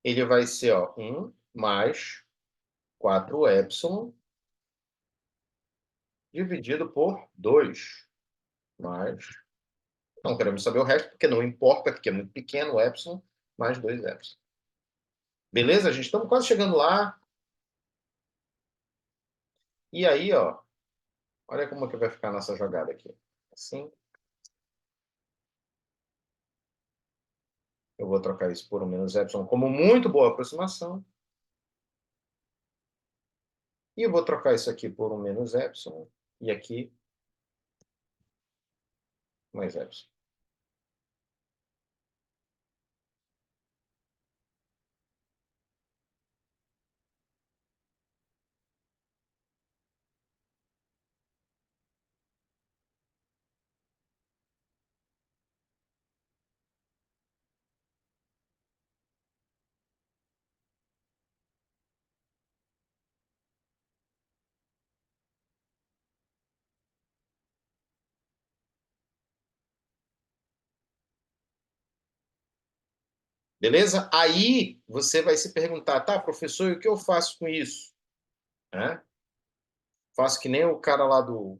ele vai ser, ó, 1 mais 4 epsilon dividido por 2 mais... Não queremos saber o resto, porque não importa, porque é muito pequeno o epsilon, mais 2 epsilon. Beleza, gente? Estamos quase chegando lá. E aí, ó, olha como que vai ficar a nossa jogada aqui. Assim. Eu vou trocar isso por um menos epsilon como muito boa aproximação. E eu vou trocar isso aqui por um menos epsilon. E aqui, mais epsilon. Beleza? Aí você vai se perguntar, tá, professor, e o que eu faço com isso? Né? Faço que nem o cara lá do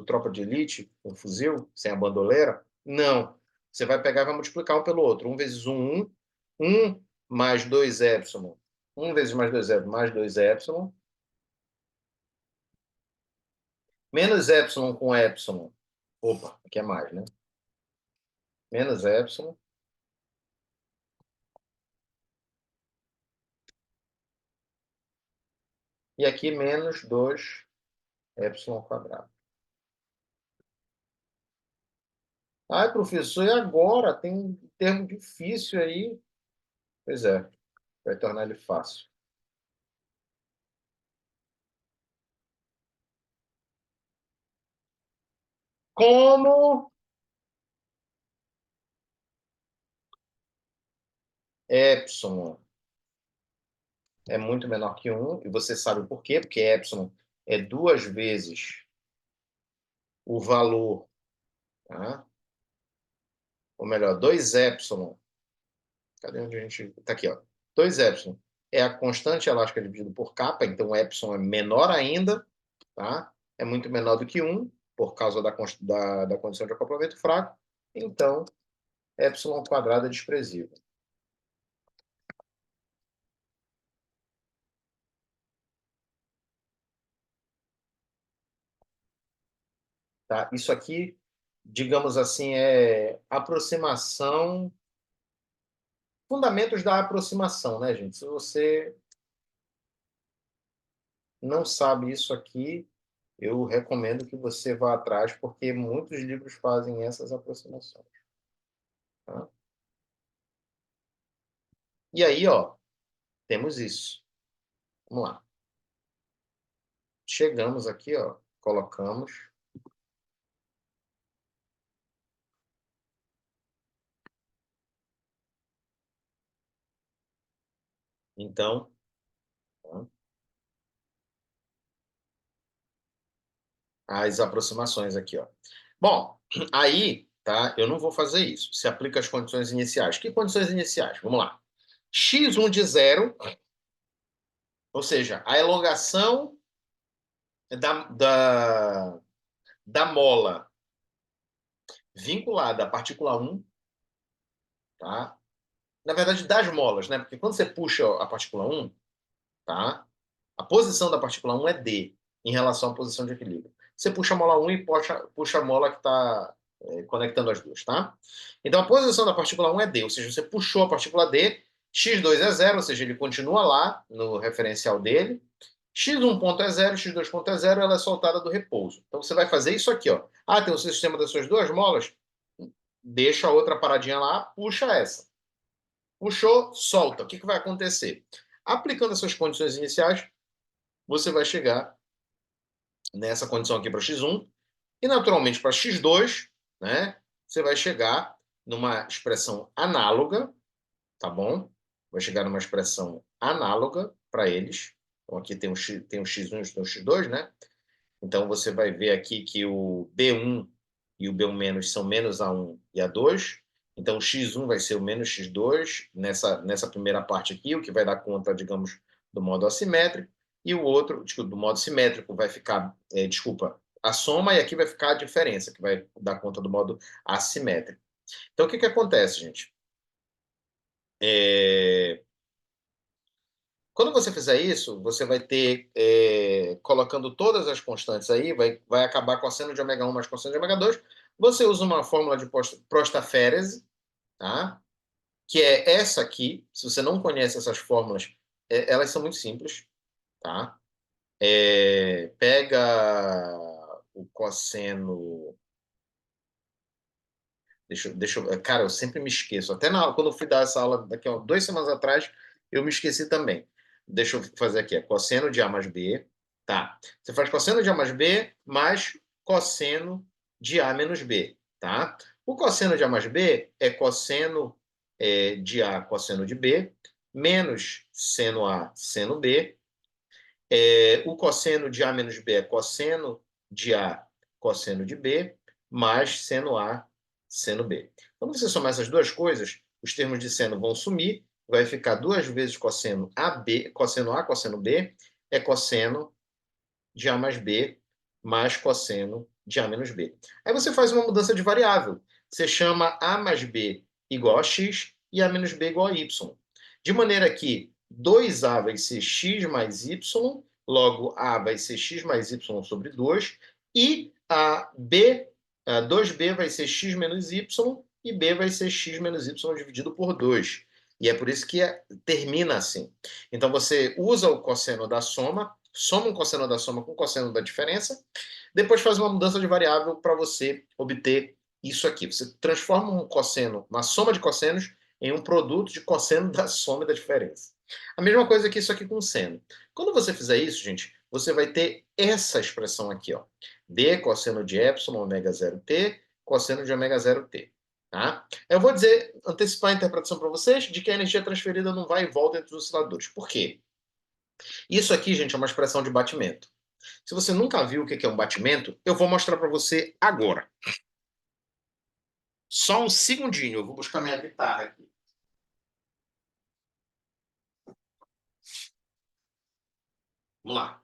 Tropa de Elite, com fuzil, sem a bandoleira? Não. Você vai pegar e vai multiplicar um pelo outro. 1 vezes 1, 1. 1 mais 2ε. 1 vezes mais 2ε mais 2ε. Menos ε com ε. Opa, aqui é mais, né? Menos ε. E aqui menos 2ε quadrado. Ai, professor, e agora? Tem um termo difícil aí. Pois é, vai tornar ele fácil. Como ε é muito menor que 1, e você sabe por quê? Porque ε é 2 vezes o valor, tá? Ou melhor, 2ε. Cadê onde a gente. Está aqui, ó. 2ε é a constante elástica dividido por kappa, então ε é menor ainda, tá? É muito menor do que 1, por causa da condição de acoplamento fraco. Então, ε quadrado é desprezível. Tá? Isso aqui, digamos assim, é aproximação, fundamentos da aproximação, né, gente? Se você não sabe isso aqui, eu recomendo que você vá atrás, porque muitos livros fazem essas aproximações. Tá? E aí, ó, temos isso. Vamos lá. Chegamos aqui, ó, colocamos. Então, tá? As aproximações aqui, ó. Bom, aí, tá? Eu não vou fazer isso. Se aplica as condições iniciais. Que condições iniciais? Vamos lá. x1 de 0, ou seja, a elongação da mola vinculada à partícula 1, tá? Na verdade, das molas, né? Porque quando você puxa a partícula 1, tá? A posição da partícula 1 é D, em relação à posição de equilíbrio. Você puxa a mola 1 e puxa a mola que está conectando as duas, tá? Então, a posição da partícula 1 é D, ou seja, você puxou a partícula D, x2 é 0, ou seja, ele continua lá no referencial dele, x1 ponto é 0, x2 ponto é 0, ela é soltada do repouso. Então, você vai fazer isso aqui, ó. Ah, tem o sistema das suas duas molas? Deixa a outra paradinha lá, puxa essa. Puxou, solta. O que vai acontecer? Aplicando essas condições iniciais, você vai chegar nessa condição aqui para x1, e naturalmente para x2, né, você vai chegar numa expressão análoga, tá bom? Vai chegar numa expressão análoga para eles. Então aqui tem o x1 e o x2, né? Então você vai ver aqui que o B1 e o B1- são menos A1 e A2. Então o x1 vai ser o menos x2 nessa primeira parte aqui, o que vai dar conta, digamos, do modo assimétrico. E o outro, do modo simétrico, vai ficar, a soma, e aqui vai ficar a diferença, que vai dar conta do modo assimétrico. Então o que acontece, gente? Quando você fizer isso, você vai ter, colocando todas as constantes aí, vai acabar cosseno de ômega 1 mais cosseno de ômega 2. Você usa uma fórmula de prostaférese, tá? Que é essa aqui. Se você não conhece essas fórmulas, elas são muito simples, tá? Pega o cosseno. Cara, eu sempre me esqueço. Até quando eu fui dar essa aula, daqui a 2 semanas atrás, eu me esqueci também. Deixa eu fazer aqui. É cosseno de A mais B. Tá. Você faz cosseno de A mais B mais cosseno de A menos B. Tá? O cosseno de A mais B é cosseno de A cosseno de B menos seno A seno B. O cosseno de A menos B é cosseno de A cosseno de B mais seno A seno B. Quando você somar essas duas coisas, os termos de seno vão sumir, vai ficar 2 vezes cosseno AB, cosseno A, cosseno B, é cosseno de A mais B mais cosseno de A menos B. Aí você faz uma mudança de variável. Você chama A mais B igual a X e A menos B igual a Y. De maneira que 2A vai ser x mais y, logo A vai ser x mais y sobre 2, e a 2B vai ser x menos y, e B vai ser x menos y dividido por 2. E é por isso que termina assim. Então, você usa o cosseno da soma, soma um cosseno da soma com o cosseno da diferença, depois faz uma mudança de variável para você obter isso aqui. Você transforma um cosseno, uma soma de cossenos, em um produto de cosseno da soma e da diferença. A mesma coisa que isso aqui com seno. Quando você fizer isso, gente, você vai ter essa expressão aqui, ó. D cosseno de epsilon ômega 0t, cosseno de ômega 0t. Tá? Eu vou antecipar a interpretação para vocês de que a energia transferida não vai e volta entre os osciladores. Por quê? Isso aqui, gente, é uma expressão de batimento. Se você nunca viu o que é um batimento, eu vou mostrar para você agora. Só um segundinho, eu vou buscar minha guitarra aqui. Vamos lá.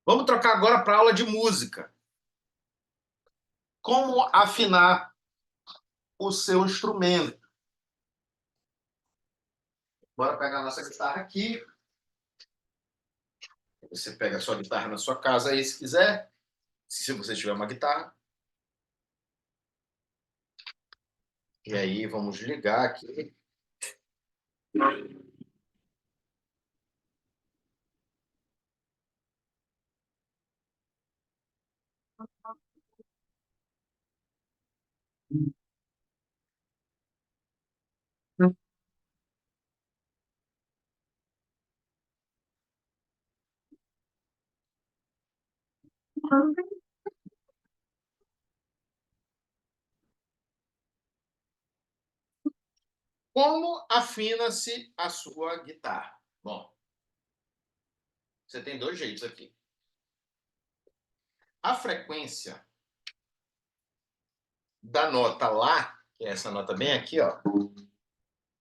Vamos trocar agora para aula de música. Como afinar o seu instrumento? Bora pegar a nossa guitarra aqui. Você pega a sua guitarra na sua casa aí, se quiser. Se você tiver uma guitarra. E aí, vamos ligar aqui. Como afina-se a sua guitarra? Bom, você tem dois jeitos aqui. A frequência da nota Lá, que é essa nota bem aqui, ó.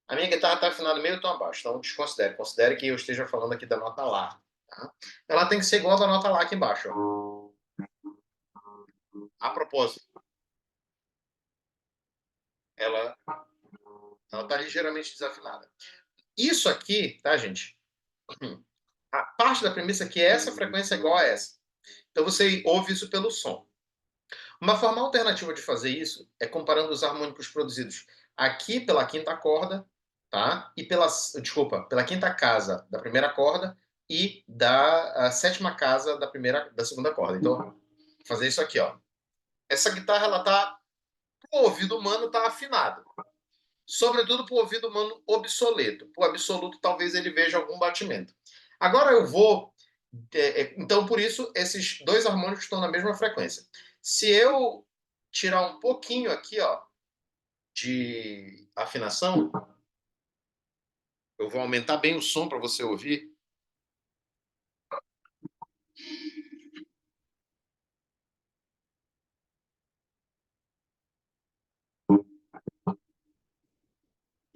A minha guitarra está afinada meio tom abaixo, então desconsidere. Considere que eu esteja falando aqui da nota Lá. Tá? Ela tem que ser igual à nota Lá aqui embaixo. Ó. A propósito, ela está ligeiramente desafinada. Isso aqui, tá, gente? A parte da premissa é que essa frequência é igual a essa. Então você ouve isso pelo som. Uma forma alternativa de fazer isso é comparando os harmônicos produzidos aqui pela quinta corda, tá? E pela quinta casa da primeira corda e da sétima casa da segunda corda. Então, vou fazer isso aqui, ó. Essa guitarra, ela tá, pro ouvido humano, tá afinada. Sobretudo pro ouvido humano obsoleto. Pro absoluto, talvez ele veja algum batimento. Agora eu vou... então, por isso, esses dois harmônicos estão na mesma frequência. Se eu tirar um pouquinho aqui, ó, de afinação, eu vou aumentar bem o som para você ouvir.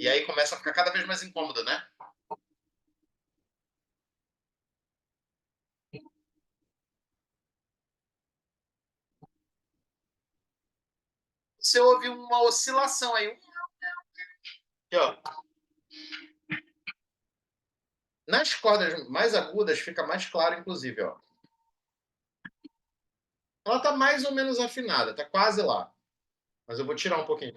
E aí começa a ficar cada vez mais incômodo, né? Você ouve uma oscilação aí. Aqui, ó. Nas cordas mais agudas fica mais claro, inclusive, ó. Ela está mais ou menos afinada, está quase lá. Mas eu vou tirar um pouquinho.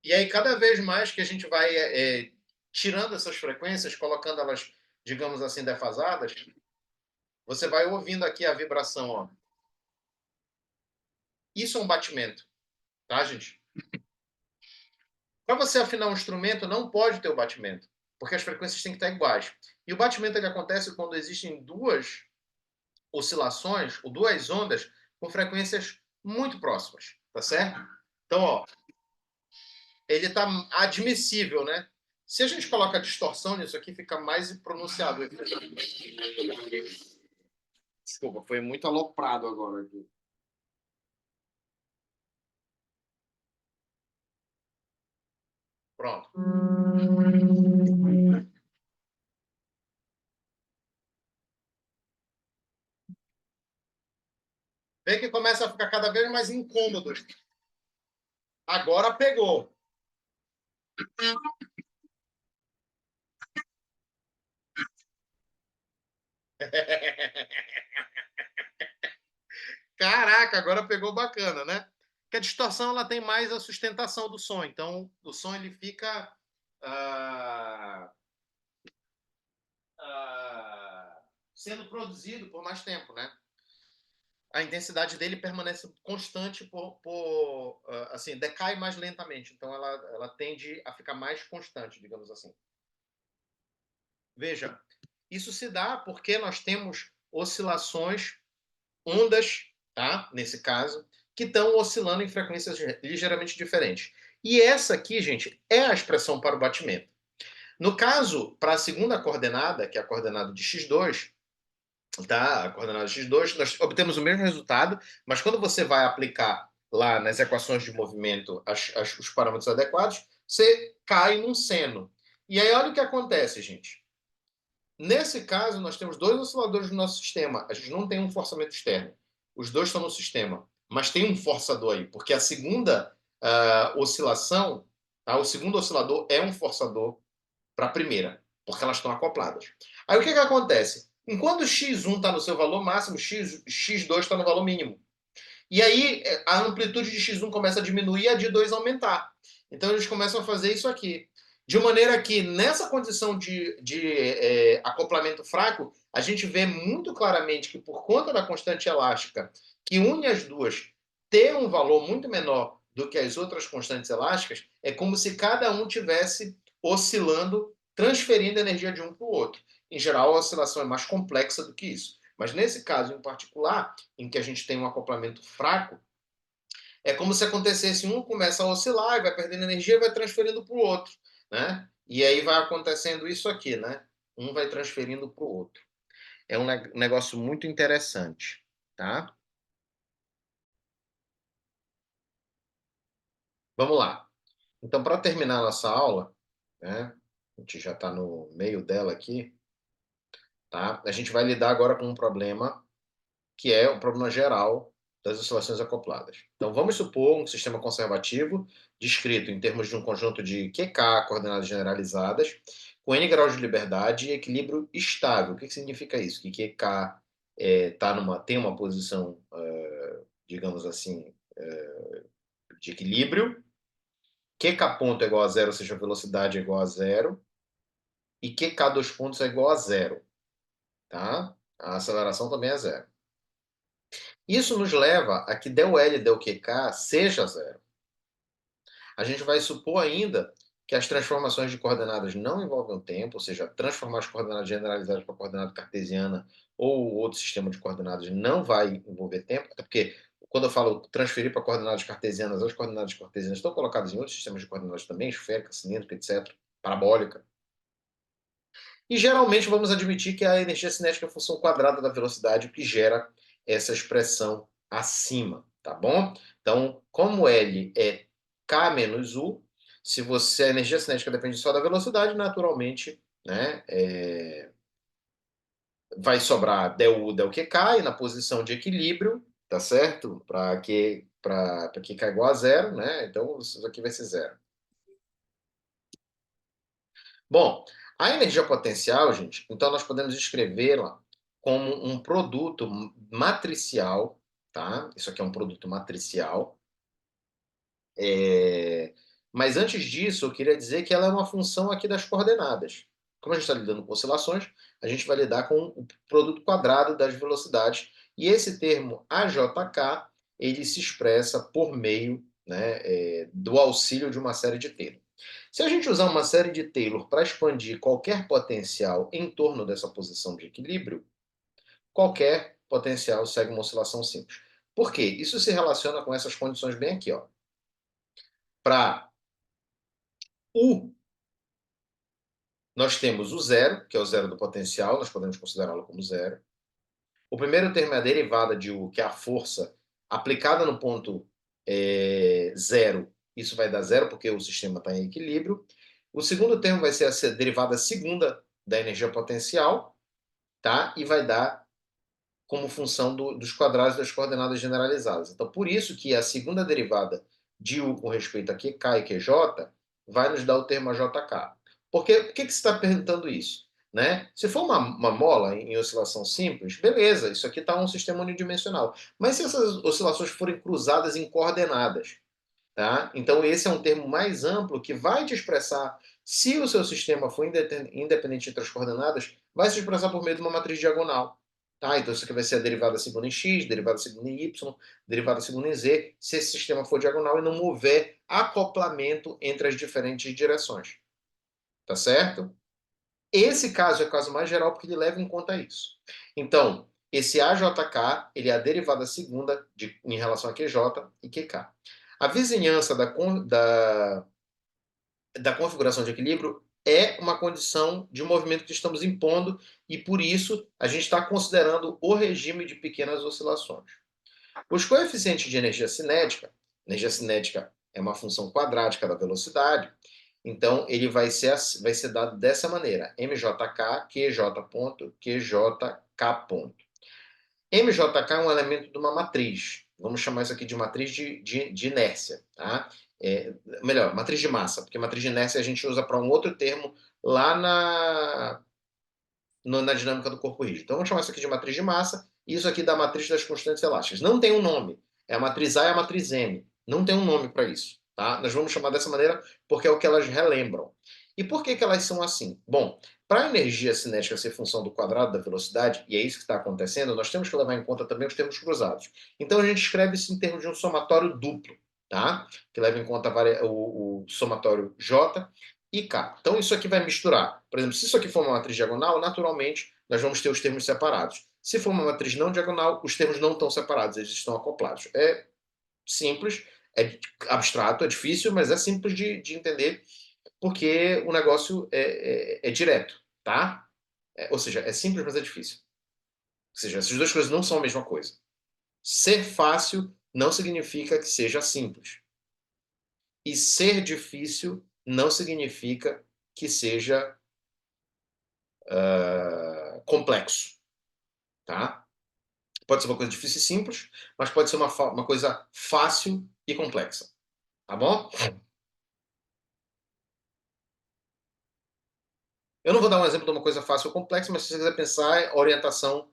E aí, cada vez mais que a gente vai tirando essas frequências, colocando elas, digamos assim, defasadas, você vai ouvindo aqui a vibração, ó. Isso é um batimento, tá, gente? Para você afinar um instrumento, não pode ter o batimento, porque as frequências têm que estar iguais. E o batimento ele acontece quando existem duas oscilações, ou duas ondas, com frequências muito próximas, tá certo? Então, ó, ele está admissível, né? Se a gente coloca distorção nisso aqui, fica mais pronunciado. Desculpa, foi muito aloprado agora aqui. Pronto. Vê que começa a ficar cada vez mais incômodo. Agora pegou. Caraca, agora pegou bacana, né? Porque a distorção ela tem mais a sustentação do som. Então, o som ele fica ah, sendo produzido por mais tempo, né? A intensidade dele permanece constante assim, decai mais lentamente. Então, ela tende a ficar mais constante, digamos assim. Veja, isso se dá porque nós temos oscilações, ondas, tá? Nesse caso, que estão oscilando em frequências ligeiramente diferentes. E essa aqui, gente, é a expressão para o batimento. No caso, para a segunda coordenada, que é a coordenada de x2, tá? A coordenada de x2, nós obtemos o mesmo resultado, mas quando você vai aplicar lá nas equações de movimento os parâmetros adequados, você cai num seno. E aí olha o que acontece, gente. Nesse caso, nós temos dois osciladores no nosso sistema. A gente não tem um forçamento externo. Os dois estão no sistema. Mas tem um forçador aí, porque a segunda oscilação, tá? O segundo oscilador é um forçador para a primeira, porque elas estão acopladas. Aí o que acontece? Enquanto x1 está no seu valor máximo, x2 está no valor mínimo. E aí a amplitude de x1 começa a diminuir e a de 2 aumentar. Então eles começam a fazer isso aqui. De maneira que nessa condição de acoplamento fraco, a gente vê muito claramente que por conta da constante elástica, que une as duas, ter um valor muito menor do que as outras constantes elásticas, é como se cada um tivesse oscilando, transferindo energia de um para o outro. Em geral, a oscilação é mais complexa do que isso. Mas nesse caso em particular, em que a gente tem um acoplamento fraco, é como se acontecesse, um começa a oscilar e vai perdendo energia e vai transferindo para o outro, né? E aí vai acontecendo isso aqui, né? Um vai transferindo para o outro. É um negócio muito interessante, tá? Vamos lá. Então, para terminar a nossa aula, né? A gente já está no meio dela aqui, tá? A gente vai lidar agora com um problema que é o problema geral das oscilações acopladas. Então, vamos supor um sistema conservativo descrito em termos de um conjunto de QK, coordenadas generalizadas, com n graus de liberdade e equilíbrio estável. O que significa isso? Que QK tem uma posição, digamos assim, de equilíbrio, QK ponto é igual a zero, ou seja, a velocidade é igual a zero, e QK dois pontos é igual a zero. Tá? A aceleração também é zero. Isso nos leva a que del L e del QK seja zero. A gente vai supor ainda que as transformações de coordenadas não envolvem o tempo, ou seja, transformar as coordenadas generalizadas para coordenada cartesiana ou outro sistema de coordenadas não vai envolver tempo, até porque quando eu falo transferir para coordenadas cartesianas, as coordenadas cartesianas estão colocadas em outros sistemas de coordenadas também, esférica, cilíndrica, etc., parabólica. E geralmente vamos admitir que a energia cinética é a função quadrada da velocidade, o que gera essa expressão acima, tá bom? Então, como L é K menos U, se a energia cinética depende só da velocidade, naturalmente, né, vai sobrar del U, del QK, e na posição de equilíbrio, tá certo? Para QK igual a zero, né? Então, isso aqui vai ser zero. Bom, a energia potencial, gente, então nós podemos escrevê-la como um produto matricial, tá? Isso aqui é um produto matricial. Mas antes disso, eu queria dizer que ela é uma função aqui das coordenadas. Como a gente está lidando com oscilações, a gente vai lidar com o produto quadrado das velocidades. E esse termo AJK, ele se expressa por meio, né, do auxílio de uma série de termos. Se a gente usar uma série de Taylor para expandir qualquer potencial em torno dessa posição de equilíbrio, qualquer potencial segue uma oscilação simples. Por quê? Isso se relaciona com essas condições bem aqui, ó. Para U nós temos o zero, que é o zero do potencial, nós podemos considerá-lo como zero. O primeiro termo é a derivada de U, que é a força aplicada no ponto zero. Isso vai dar zero, porque o sistema está em equilíbrio. O segundo termo vai ser a derivada segunda da energia potencial, tá? E vai dar como função dos quadrados das coordenadas generalizadas. Então, por isso que a segunda derivada de U com respeito a QK e QJ vai nos dar o termo AJK. Por que você está perguntando isso? Né? Se for uma mola em oscilação simples, beleza, isso aqui está um sistema unidimensional. Mas se essas oscilações forem cruzadas em coordenadas, tá? Então esse é um termo mais amplo que vai te expressar, se o seu sistema for independente entre as coordenadas, vai se expressar por meio de uma matriz diagonal. Tá? Então isso aqui vai ser a derivada segunda em x, derivada segunda em y, derivada segunda em z, se esse sistema for diagonal e não houver acoplamento entre as diferentes direções. Tá certo? Esse caso é o caso mais geral porque ele leva em conta isso. Então, esse AJK, ele é a derivada segunda em relação a QJ e QK. A vizinhança da configuração de equilíbrio é uma condição de movimento que estamos impondo e, por isso, a gente está considerando o regime de pequenas oscilações. Os coeficientes de energia cinética é uma função quadrática da velocidade, então ele vai ser dado dessa maneira: mjk, qj ponto, qjk ponto. MJK é um elemento de uma matriz. Vamos chamar isso aqui de matriz de inércia. Tá? Melhor, matriz de massa, porque matriz de inércia a gente usa para um outro termo lá na dinâmica do corpo rígido. Então vamos chamar isso aqui de matriz de massa, e isso aqui da matriz das constantes elásticas. Não tem um nome. É a matriz A e a matriz M. Não tem um nome para isso. Tá? Nós vamos chamar dessa maneira porque é o que elas relembram. E por que elas são assim? Bom, para a energia cinética ser função do quadrado da velocidade, e é isso que está acontecendo, nós temos que levar em conta também os termos cruzados. Então a gente escreve isso em termos de um somatório duplo, tá? Que leva em conta o somatório J e K. Então isso aqui vai misturar. Por exemplo, se isso aqui for uma matriz diagonal, naturalmente nós vamos ter os termos separados. Se for uma matriz não diagonal, os termos não estão separados, eles estão acoplados. É simples, é abstrato, é difícil, mas é simples de entender, porque o negócio é direto, tá? Ou seja, é simples, mas é difícil. Ou seja, essas duas coisas não são a mesma coisa. Ser fácil não significa que seja simples. E ser difícil não significa que seja complexo, tá? Pode ser uma coisa difícil e simples, mas pode ser uma coisa fácil e complexa, tá bom? Eu não vou dar um exemplo de uma coisa fácil ou complexa, mas se você quiser pensar em orientação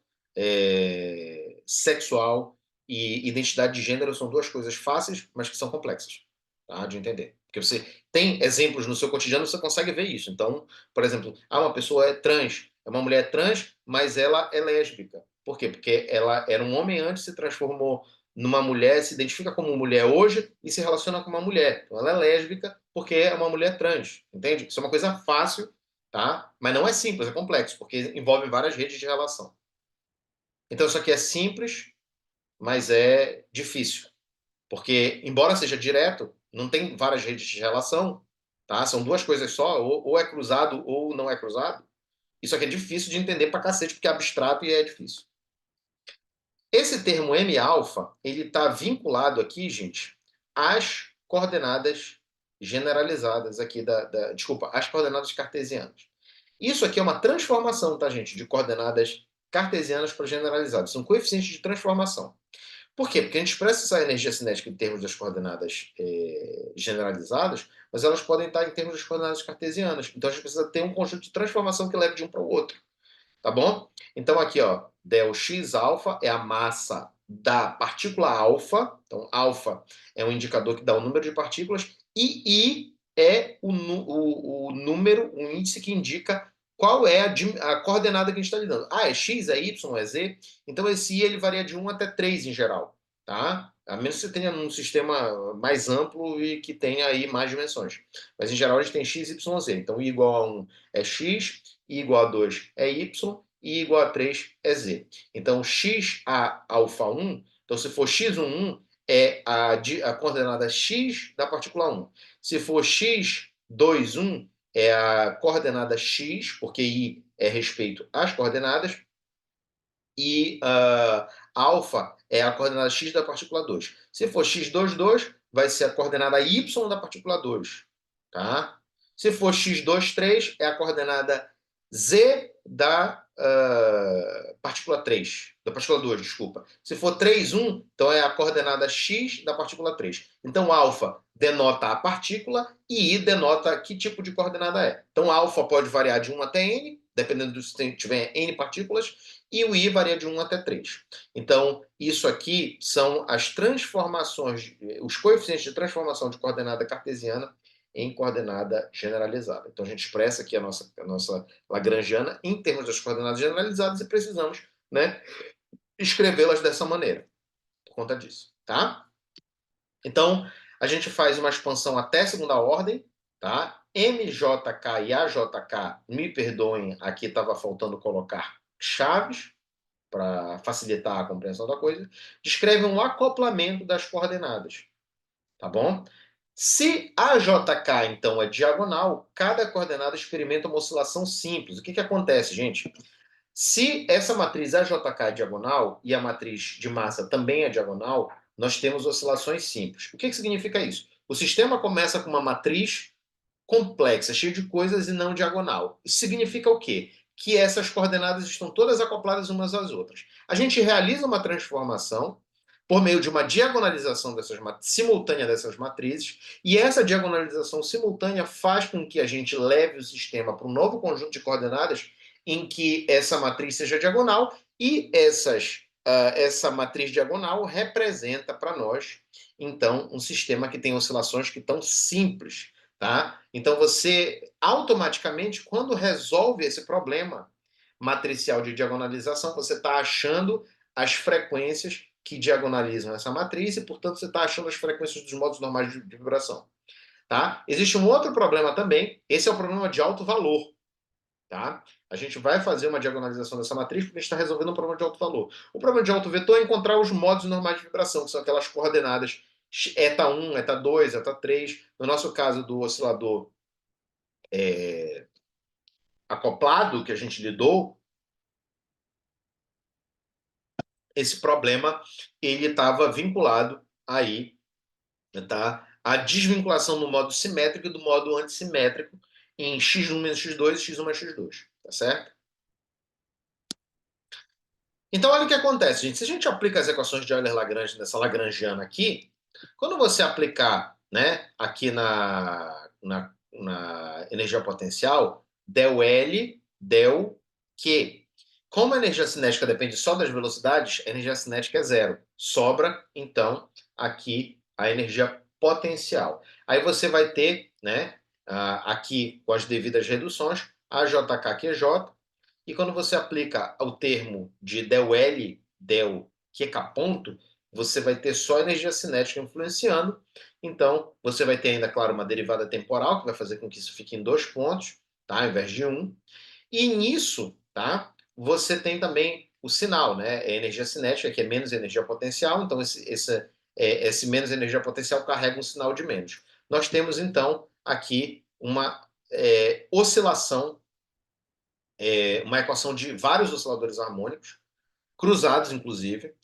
sexual e identidade de gênero são duas coisas fáceis, mas que são complexas, tá? De entender. Porque você tem exemplos no seu cotidiano, você consegue ver isso. Então, por exemplo, uma pessoa é trans, é uma mulher trans, mas ela é lésbica. Por quê? Porque ela era um homem antes, se transformou numa mulher, se identifica como mulher hoje e se relaciona com uma mulher. Então, ela é lésbica porque é uma mulher trans, entende? Isso é uma coisa fácil, tá? Mas não é simples, é complexo, porque envolve várias redes de relação. Então, isso aqui é simples, mas é difícil. Porque, embora seja direto, não tem várias redes de relação, tá? São duas coisas só, ou é cruzado ou não é cruzado. Isso aqui é difícil de entender pra cacete, porque é abstrato e é difícil. Esse termo M-alfa, ele está vinculado aqui, gente, às coordenadas generalizadas aqui desculpa, às coordenadas cartesianas. Isso aqui é uma transformação, tá, gente, de coordenadas cartesianas para generalizadas. São coeficientes de transformação. Por quê? Porque a gente expressa essa energia cinética em termos das coordenadas generalizadas, mas elas podem estar em termos das coordenadas cartesianas. Então a gente precisa ter um conjunto de transformação que leve de um para o outro. Tá bom? Então aqui, ó, del x alfa é a massa da partícula alfa. Então, alfa é um indicador que dá o número de partículas. E I é o número, um índice que indica qual é a coordenada que a gente está lidando. É x, é y, é z. Então, esse I ele varia de 1 até 3 em geral. Tá? A menos que você tenha um sistema mais amplo e que tenha aí mais dimensões. Mas, em geral, a gente tem x, y, z. Então, I igual a 1 é x, I igual a 2 é y, I igual a 3 é z. Então, x a alfa 1, então se for x11, é a coordenada x da partícula 1. Se for x21, é a coordenada x, porque i é respeito às coordenadas, e alfa é a coordenada x da partícula 2. Se for x22, vai ser a coordenada y da partícula 2. Tá? Se for x23, é a coordenada z da partícula 3. Da partícula 2, desculpa. Se for 3, 1, então é a coordenada x da partícula 3. Então, alfa denota a partícula e i denota que tipo de coordenada é. Então, alfa pode variar de 1 até n, dependendo do se tiver n partículas, e o i varia de 1 até 3. Então, isso aqui são as transformações, os coeficientes de transformação de coordenada cartesiana em coordenada generalizada. Então, a gente expressa aqui a nossa lagrangiana em termos das coordenadas generalizadas e precisamos, né, escrevê-las dessa maneira, por conta disso, tá? Então, a gente faz uma expansão até segunda ordem, tá? MJK e AJK, me perdoem, aqui estava faltando colocar chaves, para facilitar a compreensão da coisa, descreve um acoplamento das coordenadas, tá bom? Se a JK, então, é diagonal, cada coordenada experimenta uma oscilação simples. O que acontece, gente? Se essa matriz AJK é diagonal e a matriz de massa também é diagonal, nós temos oscilações simples. O que significa isso? O sistema começa com uma matriz complexa, cheia de coisas e não diagonal. Isso significa o quê? Que essas coordenadas estão todas acopladas umas às outras. A gente realiza uma transformação por meio de uma diagonalização simultânea dessas matrizes, e essa diagonalização simultânea faz com que a gente leve o sistema para um novo conjunto de coordenadas em que essa matriz seja diagonal e essa matriz diagonal representa para nós, então, um sistema que tem oscilações que estão simples. Tá? Então, você automaticamente, quando resolve esse problema matricial de diagonalização, você está achando as frequências que diagonalizam essa matriz e, portanto, você está achando as frequências dos modos normais de vibração. Tá? Existe um outro problema também, esse é o problema de alto valor. Tá? A gente vai fazer uma diagonalização dessa matriz porque a gente está resolvendo um problema de alto valor. O problema de alto vetor é encontrar os modos normais de vibração, que são aquelas coordenadas eta1, eta2, eta3. No nosso caso do oscilador acoplado que a gente lidou, esse problema ele estava vinculado aí, tá? A desvinculação do modo simétrico e do modo antissimétrico em x1 menos x2 e x1 mais x2, tá certo? Então, olha o que acontece, gente. Se a gente aplica as equações de Euler-Lagrange nessa lagrangiana aqui, quando você aplicar, né, aqui na energia potencial, del L, del Q. Como a energia cinética depende só das velocidades, a energia cinética é zero. Sobra, então, aqui a energia potencial. Aí você vai ter, né, aqui com as devidas reduções, a JK QJ, e quando você aplica o termo de del L, del QK ponto, você vai ter só energia cinética influenciando. Então, você vai ter ainda, claro, uma derivada temporal, que vai fazer com que isso fique em 2 pontos, tá? Ao invés de 1. E nisso, tá? Você tem também o sinal, né? É energia cinética, que é menos energia potencial. Então, esse menos energia potencial carrega um sinal de menos. Nós temos, então, aqui uma oscilação, uma equação de vários osciladores harmônicos, cruzados, inclusive.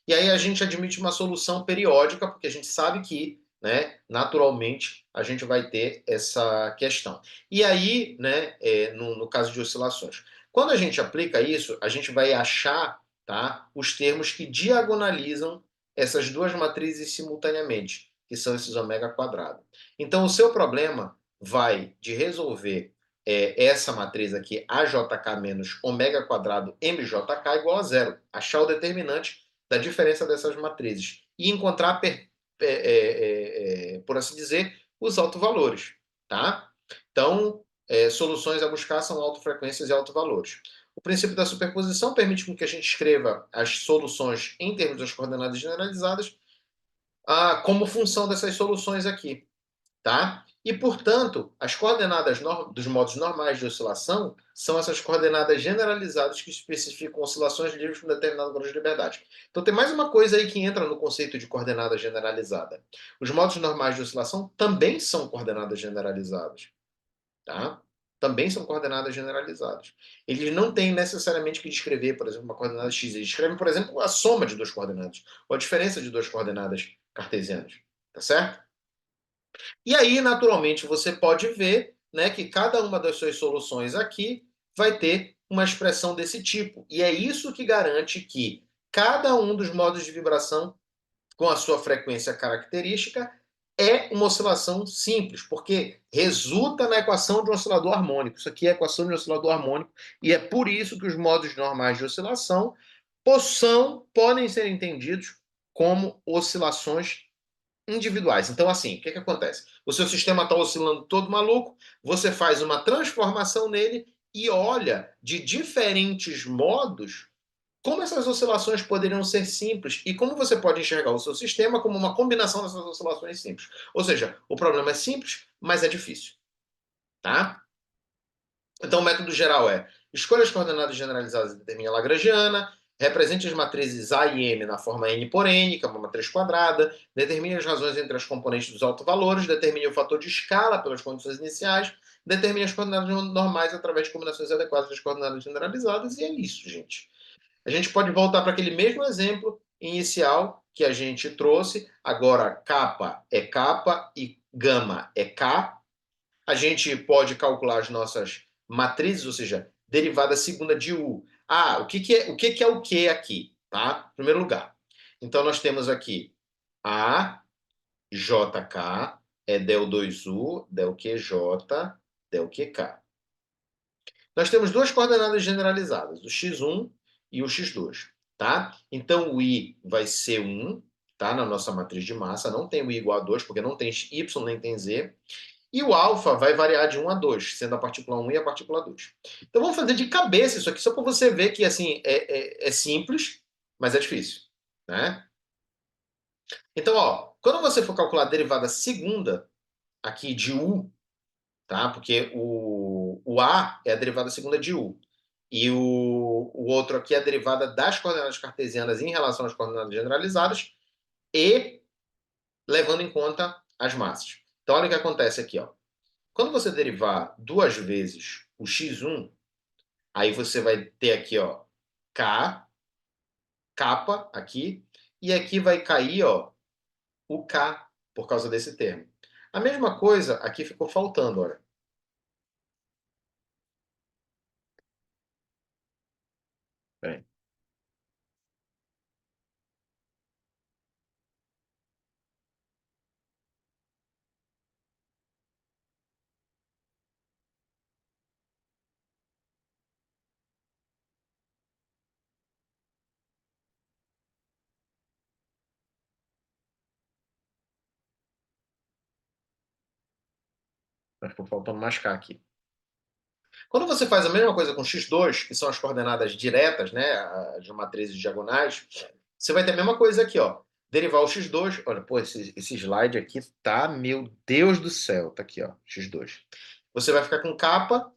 E aí a gente admite uma solução periódica, porque a gente sabe que, né, naturalmente, a gente vai ter essa questão. E aí, né, no caso de oscilações, quando a gente aplica isso, a gente vai achar, tá, os termos que diagonalizam essas duas matrizes simultaneamente, que são esses ômega quadrado. Então, o seu problema vai de resolver essa matriz aqui, AJK menos ômega quadrado MJK igual a zero. Achar o determinante da diferença dessas matrizes e encontrar, por assim dizer, os autovalores. Tá? Então, soluções a buscar são autofrequências e autovalores. O princípio da superposição permite que a gente escreva as soluções em termos das coordenadas generalizadas como função dessas soluções aqui. Tá? E, portanto, as coordenadas dos modos normais de oscilação são essas coordenadas generalizadas que especificam oscilações livres com determinado grau de liberdade. Então, tem mais uma coisa aí que entra no conceito de coordenada generalizada. Os modos normais de oscilação também são coordenadas generalizadas. Tá? também são coordenadas generalizadas. Eles não têm necessariamente que descrever, por exemplo, uma coordenada x. Eles descrevem, por exemplo, a soma de duas coordenadas, ou a diferença de duas coordenadas cartesianas. Tá certo? E aí, naturalmente, você pode ver, né, que cada uma das suas soluções aqui vai ter uma expressão desse tipo. E é isso que garante que cada um dos modos de vibração com a sua frequência característica é uma oscilação simples, porque resulta na equação de um oscilador harmônico. Isso aqui é a equação de um oscilador harmônico, e é por isso que os modos normais de oscilação podem ser entendidos como oscilações individuais. Então, assim, o que acontece? O seu sistema está oscilando todo maluco, você faz uma transformação nele e olha de diferentes modos como essas oscilações poderiam ser simples e como você pode enxergar o seu sistema como uma combinação dessas oscilações simples. Ou seja, o problema é simples, mas é difícil, tá? Então, o método geral é: escolha as coordenadas generalizadas e determine a lagrangiana, represente as matrizes A e M na forma n por n, que é uma matriz quadrada, determine as razões entre as componentes dos autovalores, determine o fator de escala pelas condições iniciais, determine as coordenadas normais através de combinações adequadas das coordenadas generalizadas, e é isso, gente. A gente pode voltar para aquele mesmo exemplo inicial que a gente trouxe. Agora, kappa é kappa e gama é k. A gente pode calcular as nossas matrizes, ou seja, derivada segunda de u. Ah, o que é o que aqui? Tá? Em primeiro lugar. Então, nós temos aqui a jk é del 2u, del qj, del qk. Nós temos duas coordenadas generalizadas, o x1 e o x2, tá? Então, o i vai ser 1, tá? Na nossa matriz de massa, não tem o i igual a 2, porque não tem y nem tem z. E o alfa vai variar de 1 a 2, sendo a partícula 1 e a partícula 2. Então, vamos fazer de cabeça isso aqui, só para você ver que, assim, é simples, mas é difícil, né? Então, ó, quando você for calcular a derivada segunda aqui de u, tá? Porque o A é a derivada segunda de U. E o outro aqui é a derivada das coordenadas cartesianas em relação às coordenadas generalizadas e levando em conta as massas. Então, olha o que acontece aqui, ó. Quando você derivar duas vezes o x1, aí você vai ter aqui, ó, k, kappa aqui, e aqui vai cair, ó, o k por causa desse termo. A mesma coisa aqui ficou faltando, olha. Bem, mas ficou faltando mais k aqui. Quando você faz a mesma coisa com x2, que são as coordenadas diretas, né, as matrizes diagonais, você vai ter a mesma coisa aqui, ó. Derivar o x2, olha, pô, esse slide aqui tá, meu Deus do céu, tá aqui, ó, x2. Você vai ficar com kappa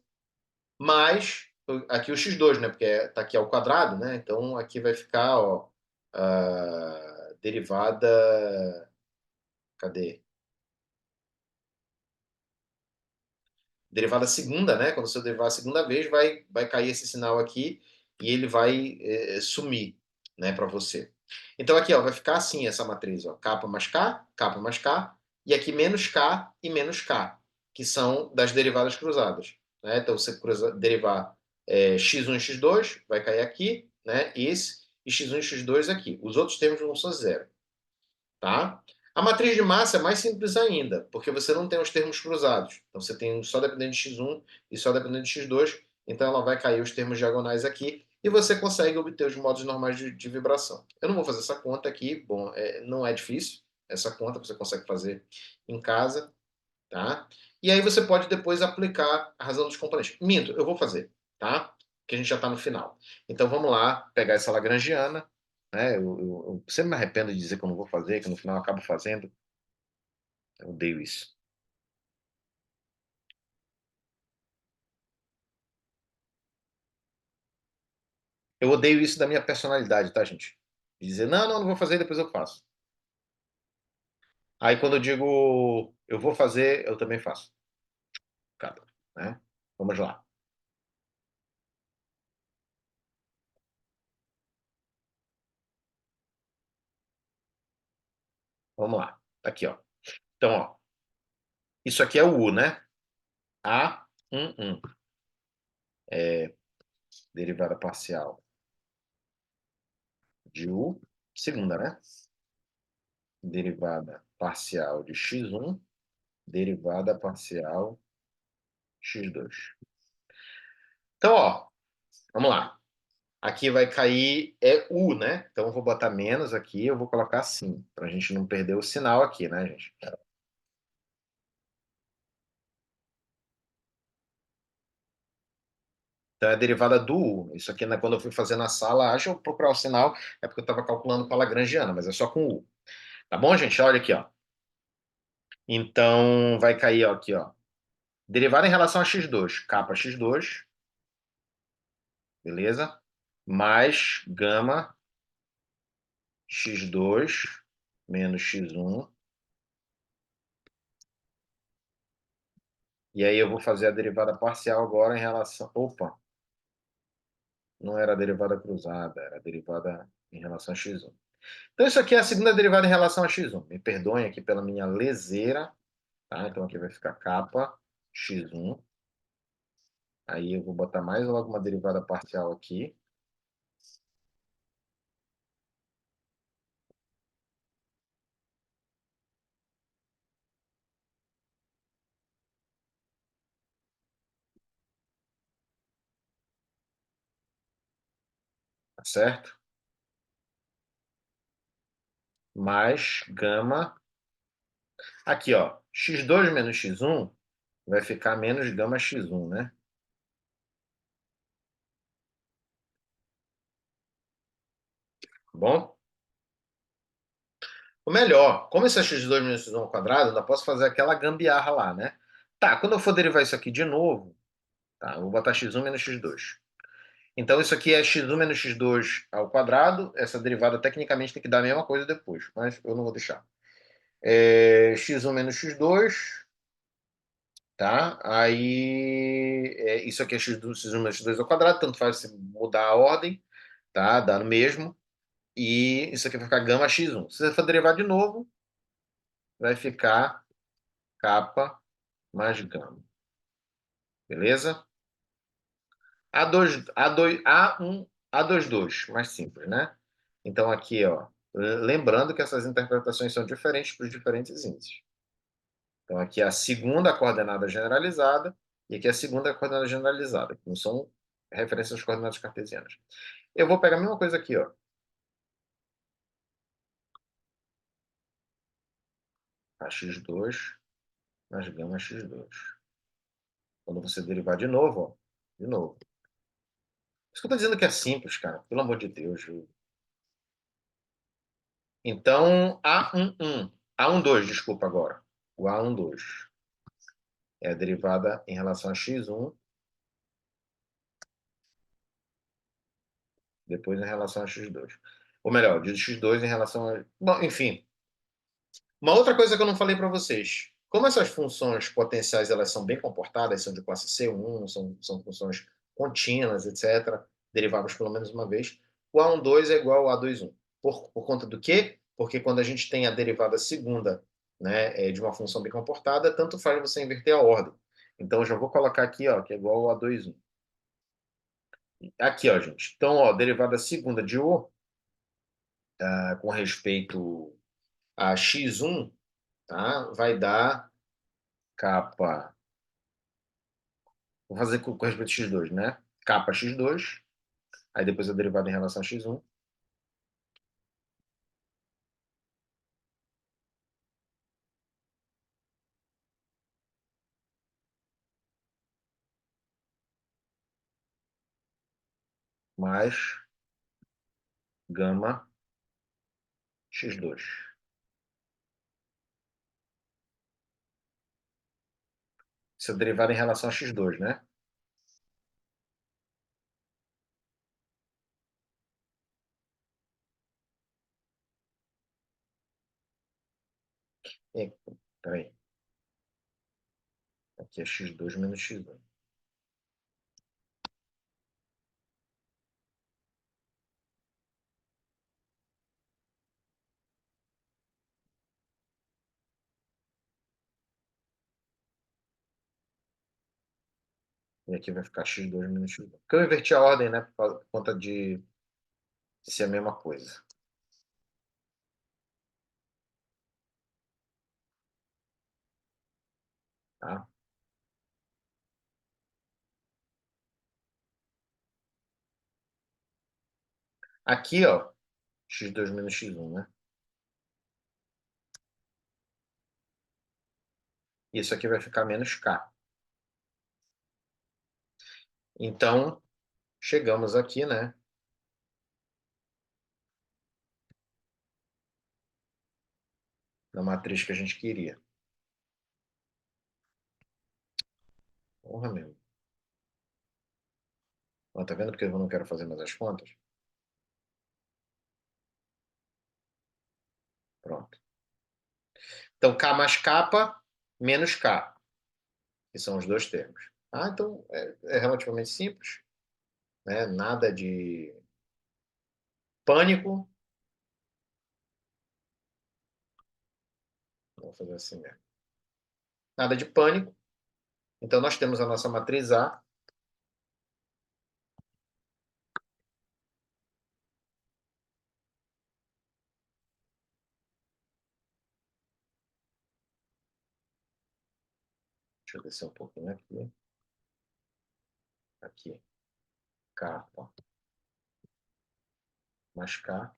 mais aqui o x2, né, porque tá aqui ao quadrado, né, então aqui vai ficar, ó, a derivada, cadê? Derivada segunda, né? Quando você derivar a segunda vez, vai cair esse sinal aqui e ele vai sumir, né, para você. Então aqui, ó, vai ficar assim essa matriz, ó, kappa mais k, e aqui menos k e menos k, que são das derivadas cruzadas, né? Então você derivar x1 e x2, vai cair aqui, né? Esse, e x1 e x2 aqui. Os outros termos vão ser zero. Tá? A matriz de massa é mais simples ainda, porque você não tem os termos cruzados. Então você tem só dependendo de x1 e só dependendo de x2, então ela vai cair os termos diagonais aqui e você consegue obter os modos normais de vibração. Eu não vou fazer essa conta aqui, bom, não é difícil, essa conta você consegue fazer em casa, tá? E aí você pode depois aplicar a razão dos componentes. Minto, eu vou fazer, tá? Que a gente já está no final. Então vamos lá, pegar essa Lagrangiana, né? Eu sempre me arrependo de dizer que eu não vou fazer, que no final eu acabo fazendo. Eu odeio isso. Eu odeio isso da minha personalidade, tá, gente? Dizer, não, não, não vou fazer, depois eu faço. Aí quando eu digo eu vou fazer, eu também faço. Cara, né? Vamos lá. Vamos lá. Aqui, ó. Então, ó, isso aqui é o U, né? A, 1. É derivada parcial de U, segunda, né? Derivada parcial de x1, derivada parcial x2. Então, ó, vamos lá. Aqui vai cair é U, né? Então eu vou botar menos aqui, eu vou colocar assim, para a gente não perder o sinal aqui, né, gente? Então é a derivada do U. Isso aqui, né, quando eu fui fazer na sala, acho eu procurar o sinal, é porque eu estava calculando com a Lagrangiana, mas é só com U. Tá bom, gente? Olha aqui, ó. Então vai cair ó, aqui, ó. Derivada em relação a x2, capa x2, beleza? Mais gama x2 menos x1. E aí eu vou fazer a derivada parcial agora em relação. Opa, não era a derivada cruzada, era a derivada em relação a x1. Então isso aqui é a segunda derivada em relação a x1. Me perdoem aqui pela minha leseira, tá? Então aqui vai ficar capa x1. Aí eu vou botar mais logo uma derivada parcial aqui. Tá certo? Mais gama. Aqui, ó. X2 menos x1 vai ficar menos gama x1, né? Tá bom? O melhor, como esse é x2 menos x1 ao quadrado, eu ainda posso fazer aquela gambiarra lá, né? Tá, quando eu for derivar isso aqui de novo, tá? Eu vou botar x1 menos x2. Então isso aqui é x1 menos x2 ao quadrado. Essa derivada tecnicamente tem que dar a mesma coisa depois, mas eu não vou deixar. X1 menos x2, tá? Aí isso aqui é x1 menos x2 ao quadrado, tanto faz se mudar a ordem, tá? Dá no mesmo. E isso aqui vai ficar gama x1. Se você for derivar de novo, vai ficar capa mais gama. Beleza? A2, A2, A1, A22, mais simples, né? Então aqui, ó, lembrando que essas interpretações são diferentes para os diferentes índices. Então aqui é a segunda coordenada generalizada e aqui é a segunda coordenada generalizada, que não são referências às coordenadas cartesianas. Eu vou pegar a mesma coisa aqui, ó. A x2 mais gama x2. Quando você derivar de novo, ó, de novo. Isso que eu estou dizendo que é simples, cara. Pelo amor de Deus. Então, A12, desculpa agora. O A12 é a derivada em relação a x1, depois em relação a x2. Ou melhor, de x2 em relação a. Bom, enfim. Uma outra coisa que eu não falei para vocês. Como essas funções potenciais elas são bem comportadas, são de classe C1, são funções contínuas, etc., deriváveis pelo menos uma vez, o A12 é igual ao A21. Por conta do quê? Porque quando a gente tem a derivada segunda, né, de uma função bem comportada, tanto faz você inverter a ordem. Então, eu já vou colocar aqui, ó, que é igual ao A21. Aqui, ó, gente. Então, ó, derivada segunda de U, com respeito a x1, tá, vai dar capa. Vou fazer com respeito a x2, né? Capa x2, aí depois a derivada em relação a x1, mais gama x2. Isso é derivada em relação a x2, né? Peraí. Aqui é x2 menos x1. E aqui vai ficar x2 menos x1. Porque eu inverti a ordem, né? Por conta de ser a mesma coisa. Tá? Aqui, ó, x2 menos x1, né? Isso aqui vai ficar menos k. Então, chegamos aqui, né? Na matriz que a gente queria. Porra, meu. Ó, tá vendo porque eu não quero fazer mais as contas? Pronto. Então, k mais kappa menos k, que são os dois termos. Ah, então é relativamente simples, né? Nada de pânico. Vou fazer assim mesmo. Nada de pânico. Então, nós temos a nossa matriz A. Deixa eu descer um pouquinho aqui. Aqui. Kappa mais K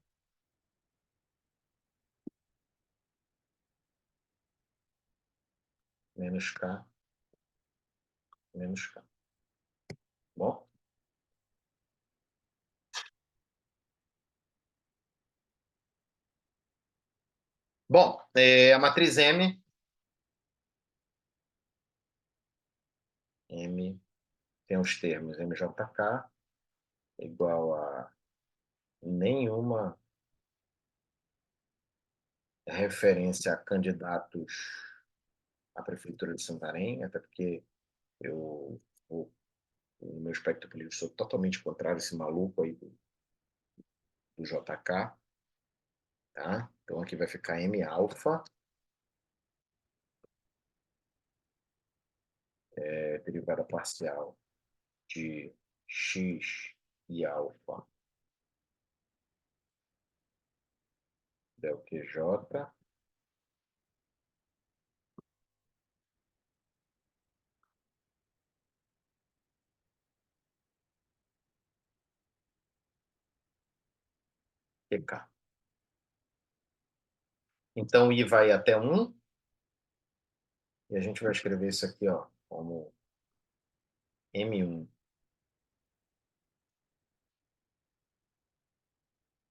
menos K menos K. Bom? Bom, a matriz M tem os termos MJK igual a nenhuma referência a candidatos à Prefeitura de Santarém, até porque eu, o, o meu espectro político sou totalmente contrário a esse maluco aí do JK, tá? Então aqui vai ficar M alfa, derivada parcial de x e alfa del QJ, QK. Então, I vai até 1, e a gente vai escrever isso aqui, ó, como M1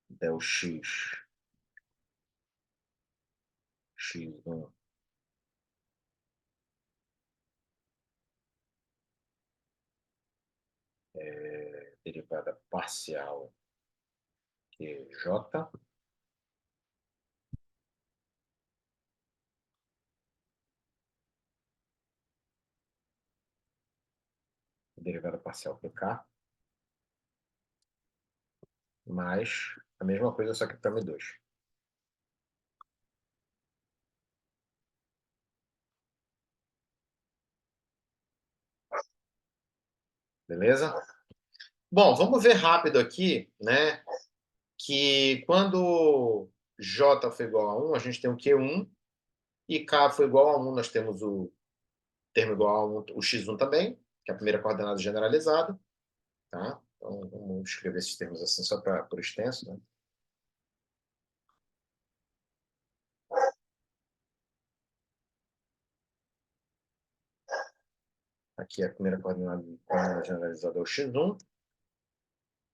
del X, X1 derivada parcial QJ, derivada parcial QK, mais a mesma coisa, só que para M2. Beleza? Bom, vamos ver rápido aqui, né? Que quando J for igual a 1, a gente tem o Q1, e K for igual a 1, nós temos o termo igual a 1, o X1 também, que é a primeira coordenada generalizada. Tá? Então, vamos escrever esses termos assim só por extenso. Né? Aqui a primeira coordenada generalizada é o x1.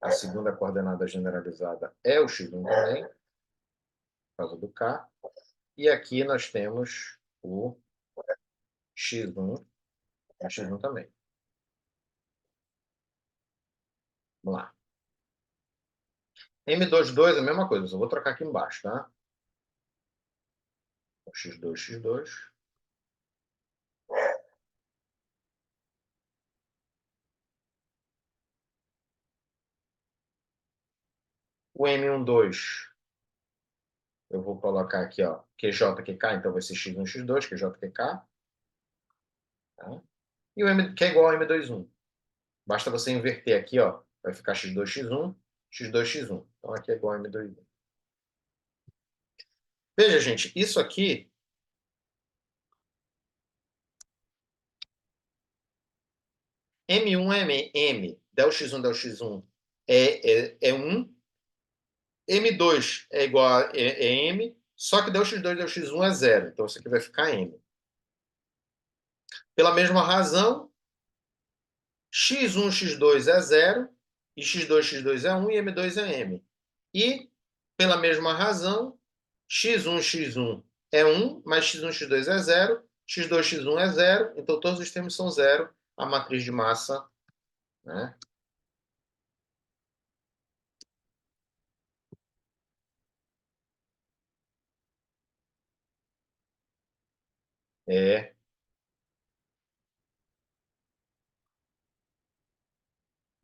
A segunda coordenada generalizada é o x1 também, por causa do k. E aqui nós temos o x1, o x1 também. Vamos lá. M22 é a mesma coisa, só vou trocar aqui embaixo, tá? O x2, x2. O M12, eu vou colocar aqui, ó, QJ, QK, então vai ser x1, x2, QJ, QK. Tá? E o M, que é igual ao M21. Basta você inverter aqui, ó, vai ficar x2, x1, x2, x1. Então, aqui é igual a M2. Veja, gente, isso aqui M1 é M, del x1, del x1 é 1, M2 é igual a M, só que del x2, del x1 é 0. Então, isso aqui vai ficar M. Pela mesma razão, x1, x2 é 0, e x2, x2 é 1, e M2 é M. E, pela mesma razão, x1, x1 é 1, mais x1, x2 é 0, x2, x1 é 0, então todos os termos são 0, a matriz de massa, né, é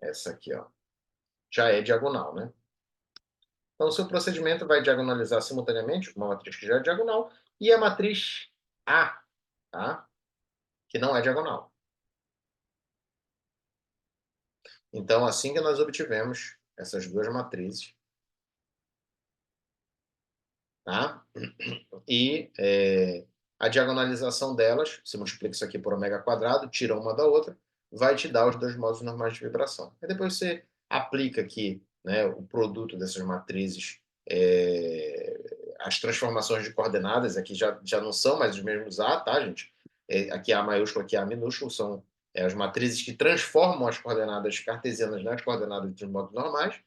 essa aqui, ó. Já é diagonal, né? Então, o seu procedimento vai diagonalizar simultaneamente uma matriz que já é diagonal e a matriz A, tá? Que não é diagonal. Então, assim que nós obtivemos essas duas matrizes, tá? E a diagonalização delas, você multiplica isso aqui por ômega quadrado, tira uma da outra, vai te dar os dois modos normais de vibração. Aí depois você aplica aqui, né, o produto dessas matrizes, as transformações de coordenadas, aqui já não são mais os mesmos A, tá, gente? Aqui A maiúsculo, aqui A minúsculo, são as matrizes que transformam as coordenadas cartesianas nas coordenadas dos modos normais.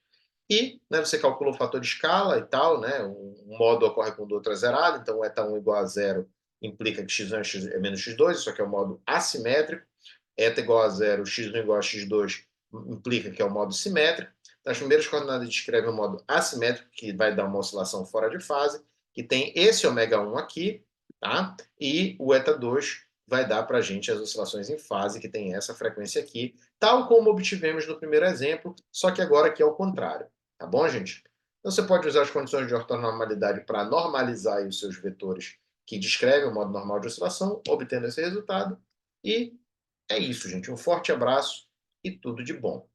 E, né, você calcula o fator de escala e tal, né? Um modo ocorre quando o outro é zerado, então o eta1 igual a zero implica que x1 é menos x2, isso aqui é o modo assimétrico. Eta igual a zero, x1 igual a x2 implica que é o modo simétrico. Então, as primeiras coordenadas descrevem o modo assimétrico, que vai dar uma oscilação fora de fase, que tem esse ômega1 aqui, tá? E o eta2 vai dar para a gente as oscilações em fase, que tem essa frequência aqui, tal como obtivemos no primeiro exemplo, só que agora aqui é o contrário. Tá bom, gente? Então, você pode usar as condições de ortonormalidade para normalizar os seus vetores que descrevem o modo normal de oscilação, obtendo esse resultado. E é isso, gente. Um forte abraço e tudo de bom.